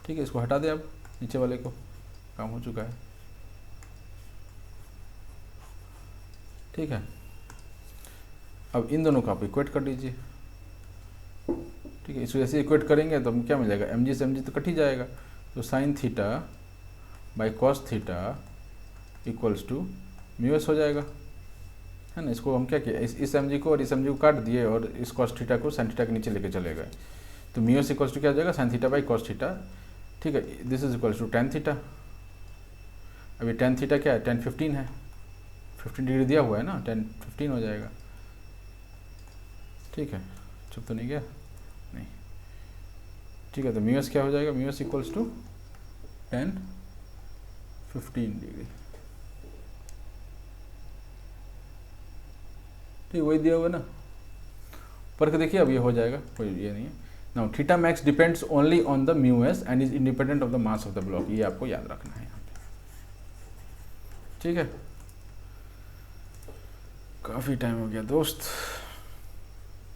ठीक है, इसको हटा दें, अब नीचे वाले को, काम हो चुका है। ठीक है, अब इन दोनों को आप इक्वेट कर लीजिए। ठीक है, इसको ऐसे इक्वेट करेंगे तो हम क्या मिल जाएगा, mg से mg तो कट ही जाएगा, तो sine theta by cos theta equals to mu S हो जाएगा, है ना। इसको हम क्या किया, इस mg को और इस mg को काट दिए, और इस कॉस थीटा को साइन थीटा के नीचे लेके चले गए, तो म्यू एस इक्वल्स टू क्या हो जाएगा, sine theta by cos theta. ठीक है, this is equals to tan theta. अभी टेन थीटा क्या है, 10 15 है, 15 डिग्री दिया हुआ है ना, 10 15 हो जाएगा। ठीक है, चुप तो नहीं गया, नहीं, ठीक है। तो म्यू एस क्या हो जाएगा, mu S equals to 10 15 degree, ठीक, वही दिया हुआ ना, पर के देखिए अब ये हो जाएगा, कोई ये नहीं है। Now theta max depends only on the mu S and is independent of the mass of the block, ये आपको याद रखना है यहाँ पे, ठीक है। काफ़ी टाइम हो गया दोस्त,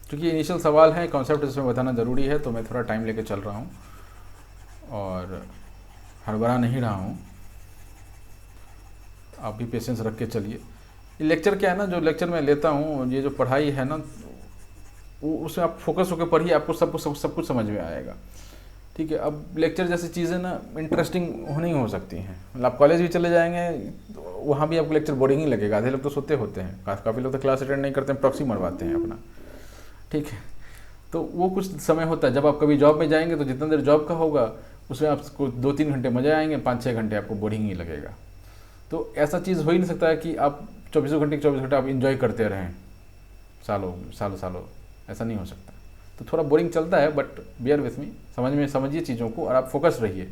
क्योंकि इनिशियल सवाल है, कॉन्सेप्ट इसमें बताना ज़रूरी है, तो मैं थोड़ा टाइम लेके चल रहा हूँ और हड़बड़ा नहीं रहा हूँ, आप भी पेशेंस रख के चलिए। ये लेक्चर क्या है ना, जो लेक्चर मैं लेता हूँ, ये जो पढ़ाई है ना, वो उसमें आप फोकस होकर पढ़िए, आपको सब कुछ समझ में आएगा, ठीक है। अब लेक्चर जैसी चीज़ें ना इंटरेस्टिंग नहीं हो सकती हैं, मतलब आप कॉलेज भी चले जाएंगे तो वहाँ भी आपको लेक्चर बोरिंग ही लगेगा, आधे लोग तो सोते होते हैं, काफ़ी लोग तो क्लास अटेंड नहीं करते हैं, प्रॉक्सी मरवाते हैं अपना, ठीक है। तो वो कुछ समय होता है, जब आप कभी जॉब में जाएंगे तो जितना देर जॉब का होगा उसमें आपको 2-3 घंटे मज़े आएंगे, 5-6 घंटे आपको बोरिंग ही लगेगा। तो ऐसा चीज़ हो ही नहीं सकता है कि आप 24 घंटे आप इंजॉय करते रहें सालों, ऐसा नहीं हो सकता। तो थोड़ा बोरिंग चलता है, बट बियर विथ मी, समझिए चीज़ों को और आप फोकस रहिए।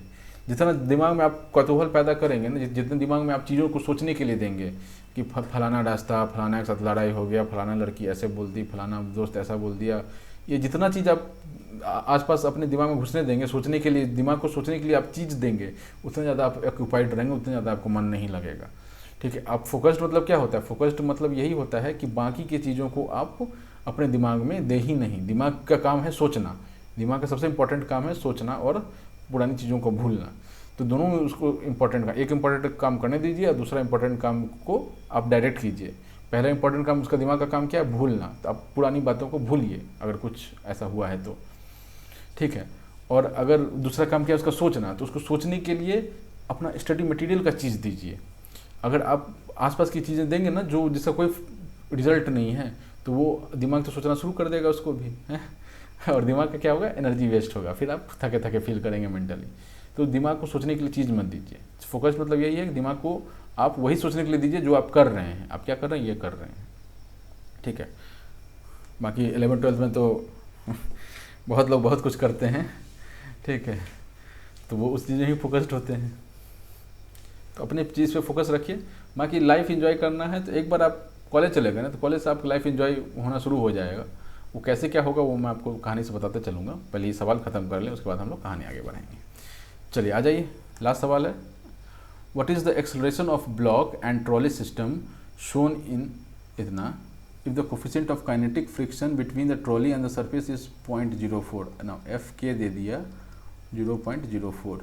जितना दिमाग में आप कौतूहल पैदा करेंगे ना, जितने दिमाग में आप चीज़ों को सोचने के लिए देंगे कि फलाना रास्ता, फलाना के साथ लड़ाई हो गया, फलाना लड़की ऐसे बोल दी, फलाना दोस्त ऐसा बोल दिया, ये जितना चीज़ आप आसपास अपने दिमाग में घुसने देंगे, सोचने के लिए, दिमाग को सोचने के लिए आप चीज़ देंगे, उतना ज़्यादा आप ऑक्यूपाइड रहेंगे, उतना ज़्यादा आपको मन नहीं लगेगा, ठीक है। आप फोकस्ड मतलब क्या होता है, फोकस्ड मतलब यही होता है कि बाकी की चीज़ों को आप अपने दिमाग में दे ही नहीं। दिमाग का काम है सोचना, दिमाग का सबसे इंपॉर्टेंट काम है सोचना और पुरानी चीज़ों को भूलना। तो दोनों में उसको इम्पोर्टेंट का, एक इम्पॉर्टेंट काम करने दीजिए और दूसरा इम्पॉर्टेंट काम को आप डायरेक्ट कीजिए। पहला इंपॉर्टेंट काम उसका दिमाग का काम क्या है, भूलना, तो आप पुरानी बातों को भूलिए अगर कुछ ऐसा हुआ है तो, ठीक है। और अगर दूसरा काम क्या है उसका सोचना, तो उसको सोचने के लिए अपना स्टडी मटेरियल का चीज़ दीजिए। अगर आप आसपास की चीज़ें देंगे ना जो जिसका कोई रिजल्ट नहीं है, तो वो दिमाग तो सोचना शुरू कर देगा उसको भी, है और दिमाग का क्या होगा, एनर्जी वेस्ट होगा, फिर आप थके थके फील करेंगे मेंटली। तो दिमाग को सोचने के लिए चीज़ मत दीजिए। फोकस मतलब यही है कि दिमाग को आप वही सोचने के लिए दीजिए जो आप कर रहे हैं। आप क्या कर रहे हैं, ये कर रहे हैं, ठीक है। बाकी 11th-12th में तो बहुत लोग बहुत कुछ करते हैं, ठीक है, तो वो उस चीज़ में ही फोकस्ड होते हैं। तो अपने चीज़ पे फोकस रखिए। बाकी लाइफ एंजॉय करना है तो एक बार आप कॉलेज चले गए ना, तो कॉलेज से आपकी लाइफ एंजॉय होना शुरू हो जाएगा। वो कैसे क्या होगा वो मैं आपको कहानी से बताते चलूँगा। पहले ये सवाल ख़त्म कर लें, उसके बाद हम लोग कहानी आगे बढ़ाएंगे। चलिए आ जाइए, लास्ट सवाल है, what is the acceleration of block and trolley system shown in इतना if the coefficient of kinetic friction between the trolley and the surface is 0.04। now Fk दे दिया 0.04।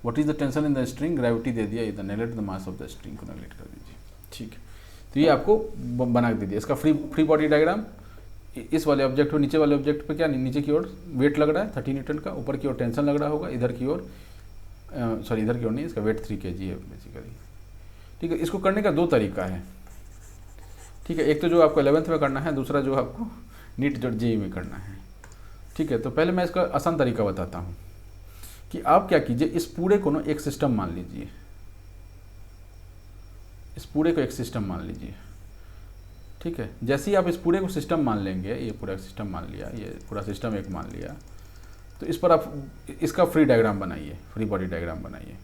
what is the tension in the string, gravity दे दिया, इधर neglect the mass of the string को neglect कर दीजिए, ठीक है। तो ये आपको बना के दे दिया। इसका फ्री बॉडी डायग्राम, इस वाले ऑब्जेक्ट को, नीचे वाले ऑब्जेक्ट पे क्या, नीचे की ओर वेट लग रहा है 30 न्यूटन का, ऊपर की ओर टेंशन लग रहा होगा, इधर की ओर सॉरी इधर की ओर नहीं, इसका वेट 3 kg है बेसिकली, ठीक है। इसको करने का 2 तरीका है, ठीक है। एक तो जो आपको 11th में करना है, दूसरा जो आपको नीट JEE में करना है, ठीक है। तो पहले मैं इसका आसान तरीका बताता हूँ कि आप क्या कीजिए, इस पूरे को ना एक सिस्टम मान लीजिए, इस पूरे को एक सिस्टम मान लीजिए, ठीक है। जैसे ही आप इस पूरे को सिस्टम मान लेंगे, ये पूरा सिस्टम मान लिया, ये पूरा सिस्टम एक मान लिया, तो इस पर आप इसका फ्री डायग्राम बनाइए, फ्री बॉडी डायग्राम बनाइए,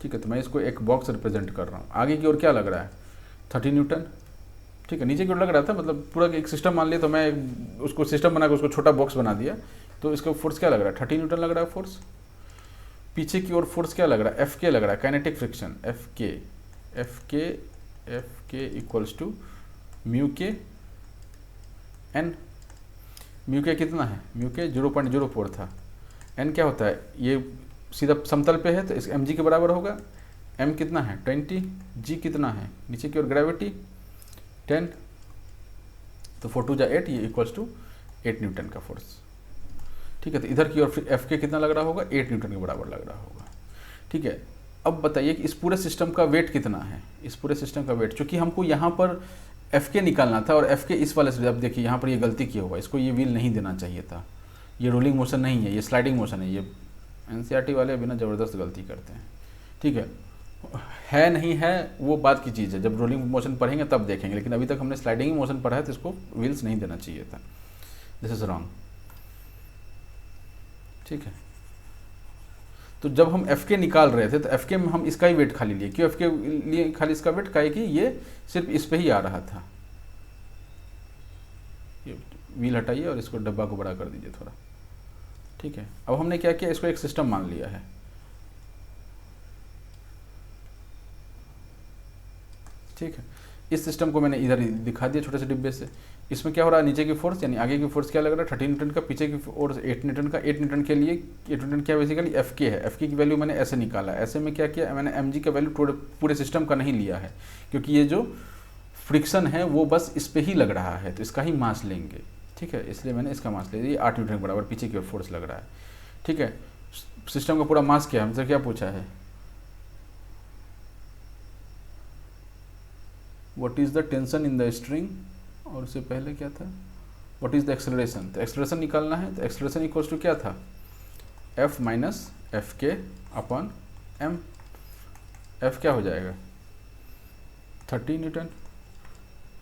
ठीक है। तो मैं इसको एक बॉक्स रिप्रेजेंट कर रहा हूँ। आगे की ओर क्या लग रहा है, 30 न्यूटन, ठीक है। नीचे की ओर लग रहा था, मतलब पूरा एक सिस्टम मान लिया, तो मैं उसको सिस्टम बना के उसको छोटा बॉक्स बना दिया। तो इसका फोर्स क्या लग रहा है, 30 न्यूटन लग रहा है फोर्स। पीछे की ओर फोर्स क्या लग रहा है, Fk लग रहा है, kinetic friction, Fk equals to mu K N. Mu K कितना है, म्यू के 0.04 था। एन क्या होता है, ये सीधा समतल पे है तो इस mg के बराबर होगा। m कितना है 20, g कितना है, नीचे की ओर ग्रेविटी 10, तो 4 2 जा 8, ये इक्वल्स टू 8 न्यूटन का फोर्स, ठीक है। तो इधर की ओर Fk कितना लग रहा होगा, 8 न्यूटन के बराबर लग रहा होगा, ठीक है। अब बताइए कि इस पूरे सिस्टम का वेट कितना है, इस पूरे सिस्टम का वेट, चूँकि हमको यहाँ पर Fk निकालना था और Fk इस वाले से, अब देखिए यहाँ पर ये गलती किया होगा, इसको ये व्हील नहीं देना चाहिए था, ये रोलिंग मोशन नहीं है, ये स्लाइडिंग मोशन है। ये NCERT वाले बिना ज़बरदस्त गलती करते हैं, ठीक है नहीं है वो बात की चीज़ है, जब रोलिंग मोशन पढ़ेंगे तब देखेंगे, लेकिन अभी तक हमने स्लाइडिंग मोशन पढ़ा है तो इसको व्हील्स नहीं देना चाहिए था, दिस इज रॉन्ग। ठीक है, तो जब हम एफ के निकाल रहे थे तो एफ के में हम इसका ही वेट खाली लिए। क्यों एफ के लिए खाली इसका वेट? काहे कि ये सिर्फ इस पे ही आ रहा था। ये व्हील हटाइए और इसको डब्बा को बड़ा कर दीजिए थोड़ा। ठीक है, अब हमने क्या किया, इसको एक सिस्टम मान लिया है। ठीक है, इस सिस्टम को मैंने इधर दिखा दिया छोटे से डिब्बे से। इसमें क्या हो रहा है, नीचे की फोर्स यानी आगे की फोर्स क्या लग रहा है 13 न्यूटन का, पीछे की फोर्स 8 न्यूटन का। 8 न्यूटन के लिए 8 न्यूटन क्या बेसिकली एफ के है। एफ के की वैल्यू मैंने ऐसे निकाला। ऐसे में क्या किया मैंने, एम जी का वैल्यू पूरे सिस्टम का नहीं लिया है, क्योंकि ये जो फ्रिक्शन है वो बस इस पर ही लग रहा है, तो इसका ही मास लेंगे। ठीक है, इसलिए मैंने इसका मास ले लिया। 8 न्यूटन के बराबर पीछे की ओर फोर्स लग रहा है। ठीक है, सिस्टम का पूरा मास क्या है, हमसे क्या पूछा है, what is the tension in the string, और उससे पहले क्या था, व्हाट इज द एक्सेलरेशन। तो एक्सेलरेशन निकालना है, तो एक्सेलरेशन इक्वल्स टू क्या था, एफ माइनस एफ के अपॉन एम। एफ क्या हो जाएगा 30 न्यूटन,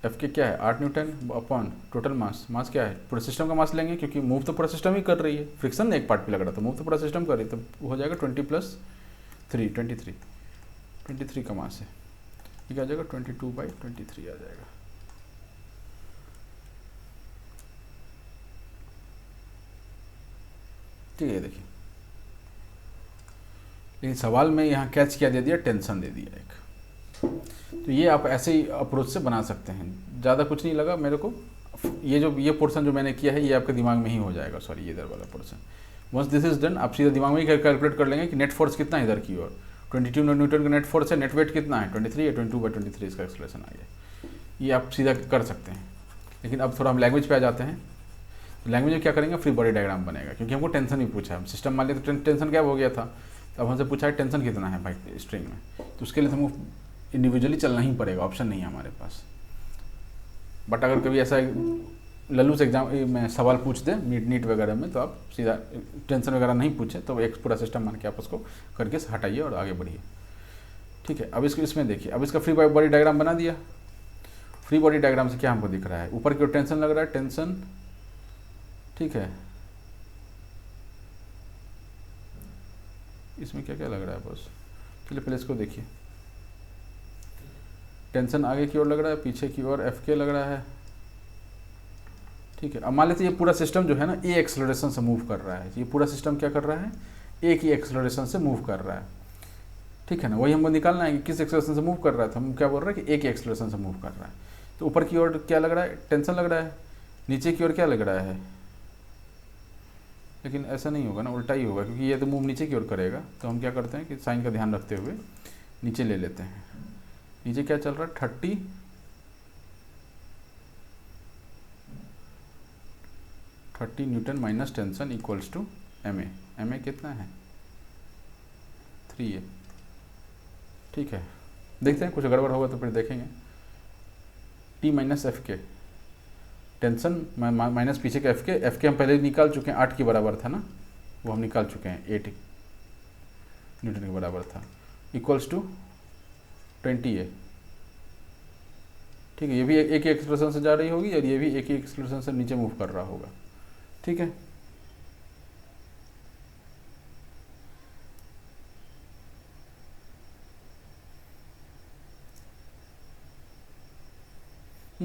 एफ के क्या है 8 न्यूटन अपॉन टोटल मास। मास क्या है, पूरे सिस्टम का मास लेंगे, क्योंकि मूव तो पूरा सिस्टम ही कर रही है, फ्रिक्शन एक पार्ट पे लग रहा था, मूव तो पूरा सिस्टम कर रही है। तो हो जाएगा 20 + 3 23 का मास है। ये क्या आ जाएगा 22/23 आ जाएगा। ठीक है, देखिए, लेकिन सवाल में यहाँ कैच क्या दे दिया, टेंशन दे दिया एक। तो ये आप ऐसे ही अप्रोच से बना सकते हैं, ज़्यादा कुछ नहीं लगा मेरे को। ये पोर्शन जो मैंने किया है ये आपके दिमाग में ही हो जाएगा। सॉरी, ये इधर वाला portion, once this is done आप सीधा दिमाग में ही कैलकुलेट कर लेंगे कि नेट फोर्स कितना है इधर की ओर। 22 न्यूटन का नेट फोर्स है, नेट वेट कितना है 23 है, 22/23 इसका एक्सेलरेशन आ गया। ये आप सीधा कर सकते हैं। लेकिन अब थोड़ा हम लैंग्वेज पे आ जाते हैं। लैंग्वेज में क्या करेंगे, फ्री बॉडी डायग्राम बनेगा, क्योंकि हमको टेंशन ही पूछा है। हम सिस्टम मान लिया तो टेंशन क्या हो गया था, अब हमसे पूछा है टेंशन कितना है भाई स्ट्रिंग में, तो उसके लिए हमको इंडिविजुअली चलना ही पड़ेगा, ऑप्शन नहीं है हमारे पास। बट अगर कभी ऐसा लल्लू से एग्जाम में सवाल पूछ दे नीट वगैरह में, तो आप सीधा टेंशन वगैरह नहीं पूछे, तो एक पूरा सिस्टम मान के आप उसको करके हटाइए और आगे बढ़िए। ठीक है, अब इसमें देखिए, अब इसका फ्री बॉडी डायग्राम बना दिया। फ्री बॉडी डायग्राम से क्या हमको दिख रहा है, ऊपर की ओर टेंशन लग रहा है, टेंशन। ठीक है, इसमें क्या क्या लग रहा है बस, चलिए पहले इसको देखिए। टेंशन आगे की ओर लग रहा है, पीछे की ओर एफ के लग रहा है। ठीक है, अब मान लेते हैं ये पूरा सिस्टम जो है ना ए एक्सेलरेशन से मूव कर रहा है। ये पूरा सिस्टम क्या कर रहा है, एक ही एक्सेलरेशन से मूव कर रहा है। ठीक है ना, वही हमको निकालना है कि किस एक्सेलरेशन से मूव कर रहा है। तो हम क्या बोल रहे हैं कि एक ही एक्सेलरेशन से मूव कर रहा है। तो ऊपर की ओर क्या लग रहा है, टेंशन लग रहा है, नीचे की ओर क्या लग रहा है, लेकिन ऐसा नहीं होगा ना, उल्टा ही होगा, क्योंकि ये तो मूव नीचे की ओर करेगा। तो हम क्या करते हैं कि साइन का ध्यान रखते हुए नीचे ले लेते हैं। नीचे क्या चल रहा है 30 newton minus tension equals to M A कितना है 3 है। ठीक है, देखते हैं कुछ गड़बड़ होगा तो फिर देखेंगे। टी माइनस एफ के, टेंशन माइनस पीछे के एफ के हम पहले निकाल चुके हैं, 8 के बराबर था ना, वो हम निकाल चुके हैं, 8 न्यूटन के बराबर था, इक्वल्स टू 20 है। ठीक है, ये भी एक ही एक्सेलरेशन से जा रही होगी और ये भी एक ही एक्सेलरेशन से नीचे मूव कर रहा होगा। ठीक है,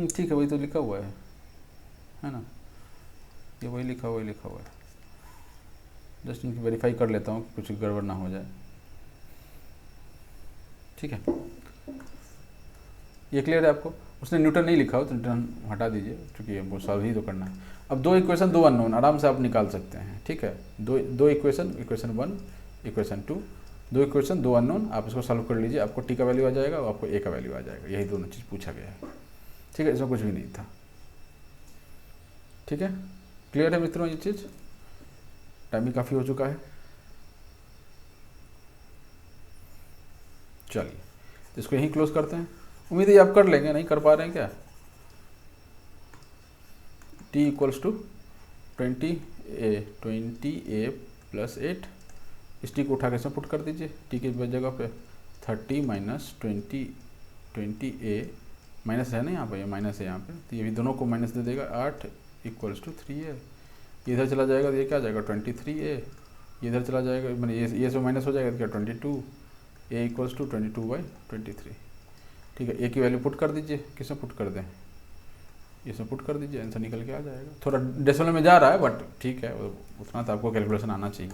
ठीक है, वही तो लिखा हुआ है ना, ये वही लिखा हुआ है। जस्ट इनकी वेरीफाई कर लेता हूँ कि कुछ गड़बड़ ना हो जाए। ठीक है, ये क्लियर है आपको। उसने न्यूटन नहीं लिखा हो तो न्यूटन हटा दीजिए, क्योंकि हमको सॉल्व ही तो करना है। अब 2 इक्वेशन 2 अननोन आराम से आप निकाल सकते हैं। ठीक है, दो इक्वेशन 1 इक्वेशन 2, 2 इक्वेशन 2 अननोन, आप इसको सॉल्व कर लीजिए, आपको टी का वैल्यू आ जाएगा और आपको ए का वैल्यू आ जाएगा। यही दोनों चीज़ पूछा गया है। ठीक है, इसमें कुछ भी नहीं था। ठीक है, क्लियर है मित्रों ये चीज़। टाइम भी काफ़ी हो चुका है। चलिए, इसको यहीं क्लोज करते हैं। उम्मीद है आप कर लेंगे, नहीं कर पा रहे हैं क्या। t इक्वल्स टू 20a + 8, इस टी को उठा के इसमें पुट कर दीजिए। टी की जगह पे 30 माइनस 20a माइनस है ना यहाँ पे, ये माइनस है यहाँ पे, तो ये भी दोनों को माइनस दे देगा। 8 इक्वल्स टू 3a, इधर चला जाएगा तो ये क्या आ जाएगा 23a, इधर चला जाएगा मैंने ये से माइनस हो जाएगा क्या 22, a इक्वल्स टू 22/23। ठीक है, a की वैल्यू पुट कर दीजिए, किसमें पुट कर दें, इसमें पुट कर दीजिए, आंसर निकल के आ जाएगा। थोड़ा डेसिमल में जा रहा है बट ठीक है, उतना तो आपको कैलकुलेशन आना चाहिए।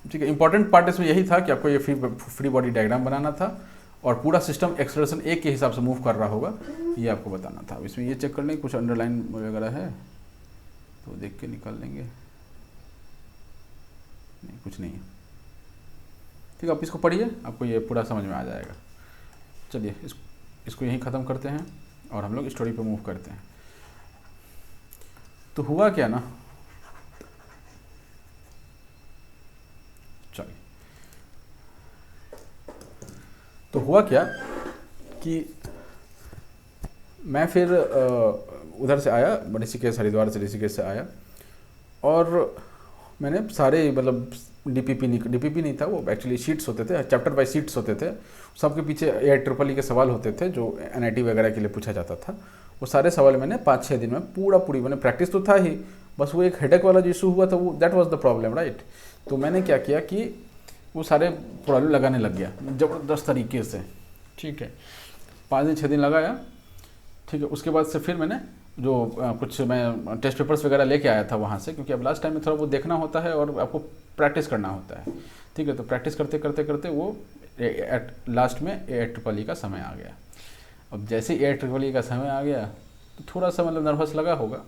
ठीक है, इंपॉर्टेंट पार्ट इसमें यही था कि आपको ये फ्री बॉडी डायग्राम बनाना था और पूरा सिस्टम एक्सेलरेशन एक के हिसाब से मूव कर रहा होगा ये आपको बताना था। इसमें ये चेक कर लेंगे कुछ अंडरलाइन वगैरह है तो देख के निकाल लेंगे, नहीं कुछ नहीं है। ठीक है, आप इसको पढ़िए, आपको ये पूरा समझ में आ जाएगा। चलिए इसको यहीं ख़त्म करते हैं और हम लोग स्टोरी पे मूव करते हैं। तो हुआ क्या ना, चलिए तो हुआ क्या कि मैं फिर उधर से आया, ऋषिकेश, हरिद्वार से ऋषिकेश से आया और मैंने सारे मतलब डीपीपी नहीं था वो, एक्चुअली शीट्स होते थे, चैप्टर बाय शीट्स होते थे, सबके पीछे AIEEE के सवाल होते थे जो NIT वगैरह के लिए पूछा जाता था। वो सारे सवाल मैंने 5-6 दिन में पूरी मैंने प्रैक्टिस तो था ही, बस वो एक हेडेक वाला जो इशू हुआ था वो that was the problem, right. तो मैंने क्या किया कि वो सारे प्रॉब्लम लगाने लग गया ज़बरदस्त तरीके से। ठीक है, 5 दिन 6 दिन लगाया। ठीक है, उसके बाद से फिर मैंने जो कुछ मैं टेस्ट पेपर्स वगैरह लेके आया था वहाँ से, क्योंकि अब लास्ट टाइम में थोड़ा वो देखना होता है और आपको प्रैक्टिस करना होता है। ठीक है, तो प्रैक्टिस करते वो लास्ट में AIEEE का समय आ गया। अब जैसे AIEEE का समय आ गया तो थोड़ा सा मतलब नर्वस लगा होगा,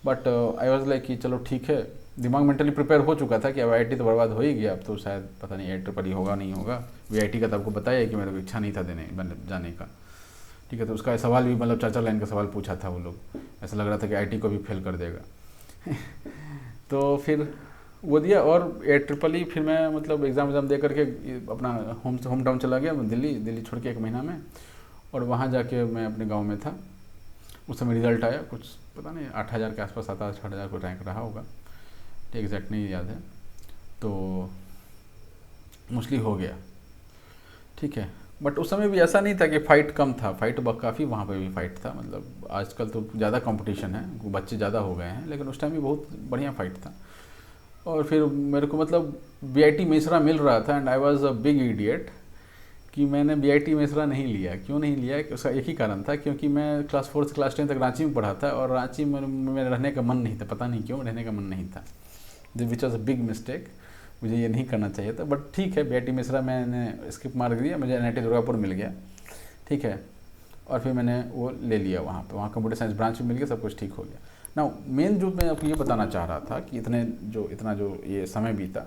बट आई वाज लाइक कि चलो ठीक है, दिमाग मेंटली प्रिपेयर हो चुका था कि अब IIT तो बर्बाद हो ही गया, अब तो शायद पता नहीं AIEEE होगा नहीं होगा। VIT का तो आपको बताया कि मेरे को इच्छा नहीं था जाने का। ठीक है, तो उसका सवाल भी मतलब 4-4 लाइन का सवाल पूछा था वो लोग, ऐसा लग रहा था कि IIT को भी फेल कर देगा। तो फिर वो दिया और AIEEE फिर मैं मतलब एग्ज़ाम दे करके अपना होम टाउन चला गया, दिल्ली छोड़ के 1 महीना में, और वहाँ जाके मैं अपने गांव में था। उस समय रिज़ल्ट आया, कुछ पता नहीं 8,000 के आसपास आता, 8,000 को रैंक रहा होगा, एग्जैक्ट नहीं याद है। तो मोस्टली हो गया। ठीक है, बट उस समय भी ऐसा नहीं था कि फ़ाइट कम था, फ़ाइट काफ़ी वहाँ पे भी फ़ाइट था। मतलब आजकल तो ज़्यादा कंपटीशन है, बच्चे ज़्यादा हो गए हैं, लेकिन उस टाइम भी बहुत बढ़िया फ़ाइट था। और फिर मेरे को मतलब VIT मेसरा मिल रहा था and I was a big idiot कि मैंने VIT मेसरा नहीं लिया। क्यों नहीं लिया, उसका एक ही कारण था, क्योंकि मैं क्लास 4 से क्लास 10 तक रांची में पढ़ा था और रांची में मेरे रहने का मन नहीं था, पता नहीं क्यों रहने का मन नहीं था, which was a big mistake. मुझे ये नहीं करना चाहिए था, बट ठीक है, VIT मेसरा मैंने स्किप मार दिया, मुझे NIT दुर्गापुर मिल गया। ठीक है, और फिर मैंने वो ले लिया वहाँ पे, कंप्यूटर साइंस ब्रांच में मिल गया, सब कुछ ठीक हो गया ना। मेन जो मैं आपको ये बताना चाह रहा था कि इतना जो ये समय बीता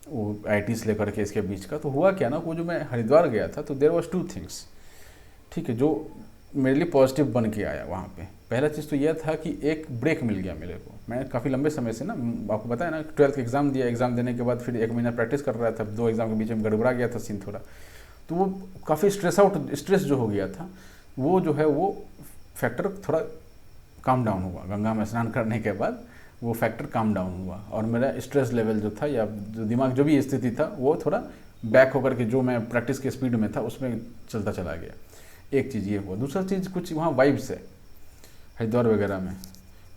वो IIT से लेकर के इसके बीच का, तो हुआ क्या ना, वो जो मैं हरिद्वार गया था तो देयर वाज 2 थिंग्स। ठीक है, जो मेरे लिए पॉजिटिव बन के आया वहाँ पे। पहला चीज़ तो यह था कि एक ब्रेक मिल गया मेरे को। मैं काफ़ी लंबे समय से ना, आपको बताया ना, 12th का एग्ज़ाम दिया, एग्ज़ाम देने के बाद फिर 1 महीना प्रैक्टिस कर रहा था, 2 एग्ज़ाम के बीच में गड़बड़ा गया था सीन थोड़ा, तो वो काफ़ी स्ट्रेस जो हो गया था, वो जो है वो फैक्टर थोड़ा काम डाउन हुआ। गंगा में स्नान करने के बाद वो फैक्टर काम डाउन हुआ और मेरा स्ट्रेस लेवल जो था या जो दिमाग जो भी स्थिति था वो थोड़ा बैक होकर के जो मैं प्रैक्टिस के स्पीड में था उसमें चलता चला गया। एक चीज़ ये हुआ। दूसरा चीज़ कुछ वहाँ वाइब्स है हरिद्वार वगैरह में।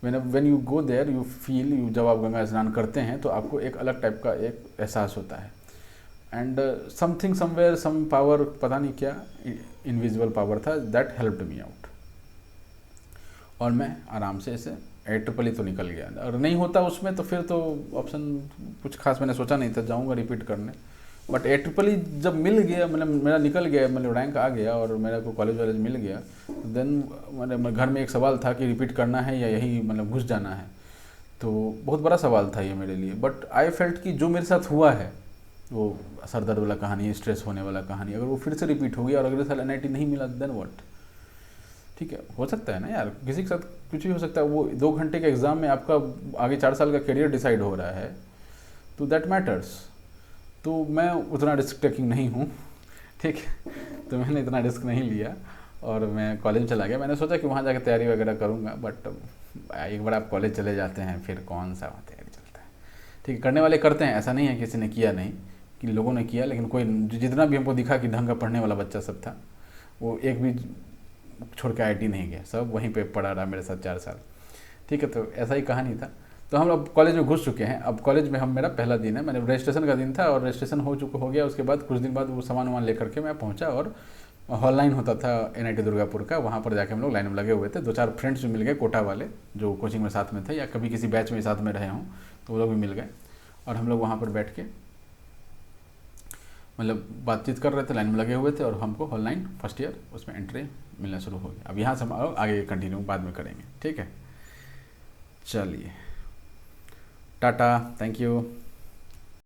When you go there you feel, जब आप गंगा स्नान करते हैं तो आपको एक अलग टाइप का एक एहसास होता है and something somewhere some power, पता नहीं क्या इनविजिबल पावर था, दैट हेल्प्ड मी आउट और मैं आराम से ऐसे AIEEE तो निकल गया। और नहीं होता उसमें तो फिर तो ऑप्शन कुछ खास मैंने सोचा नहीं था, जाऊंगा रिपीट करने, बट AIEEE जब मिल गया, मतलब मेरा निकल गया, मतलब रैंक आ गया और मेरा को कॉलेज मिल गया, देन मेरे घर में एक सवाल था कि रिपीट करना है या यही मतलब घुस जाना है। तो बहुत बड़ा सवाल था ये मेरे लिए, बट आई फेल्ट कि जो मेरे साथ हुआ है वो सर दर्द वाला कहानी, स्ट्रेस होने वाला कहानी, अगर वो फिर से रिपीट हो गया और अगले साल NIT नहीं मिला देन व्हाट। ठीक है, हो सकता है ना यार, किसी के साथ कुछ भी हो सकता है। वो 2 घंटे के एग्ज़ाम में आपका आगे 4 साल का करियर डिसाइड हो रहा है, तो दैट मैटर्स। तो मैं उतना रिस्क टेकिंग नहीं हूँ, ठीक है, तो मैंने इतना रिस्क नहीं लिया और मैं कॉलेज चला गया। मैंने सोचा कि वहाँ जाकर तैयारी वगैरह करूँगा, बट एक बार आप कॉलेज चले जाते हैं फिर कौन सा तैयारी चलता है। ठीक है, करने वाले करते हैं, ऐसा नहीं है किसी ने किया नहीं, कि लोगों ने किया, लेकिन कोई जितना भी हमको दिखा कि ढंग का पढ़ने वाला बच्चा सब था, वो एक भी छोड़ के IIT नहीं गया, सब वहीं पे पढ़ा रहा मेरे साथ 4 साल। ठीक है, तो ऐसा ही कहानी था। तो हम अब कॉलेज में घुस चुके हैं। अब कॉलेज में हम, मेरा पहला दिन है, मैंने रजिस्ट्रेशन का दिन था और रजिस्ट्रेशन हो गया। उसके बाद कुछ दिन बाद वो सामान वामान लेकर के मैं पहुंचा और हॉल लाइन होता था NIT दुर्गापुर का, वहाँ पर जाके हम लोग लाइन में लगे हुए थे। 2-4 फ्रेंड्स भी मिल गए कोटा वाले जो कोचिंग में साथ में थे या कभी किसी बैच में साथ में रहे हों, तो वो लोग भी मिल गए और हम लोग वहाँ पर बैठ के मतलब बातचीत कर रहे थे, लाइन में लगे हुए थे और हमको हॉल लाइन फर्स्ट ईयर उसमें एंट्री मिलना शुरू हो गया। अब यहाँ से हम आगे कंटिन्यू बाद में करेंगे, ठीक है। चलिए, टाटा, थैंक यू।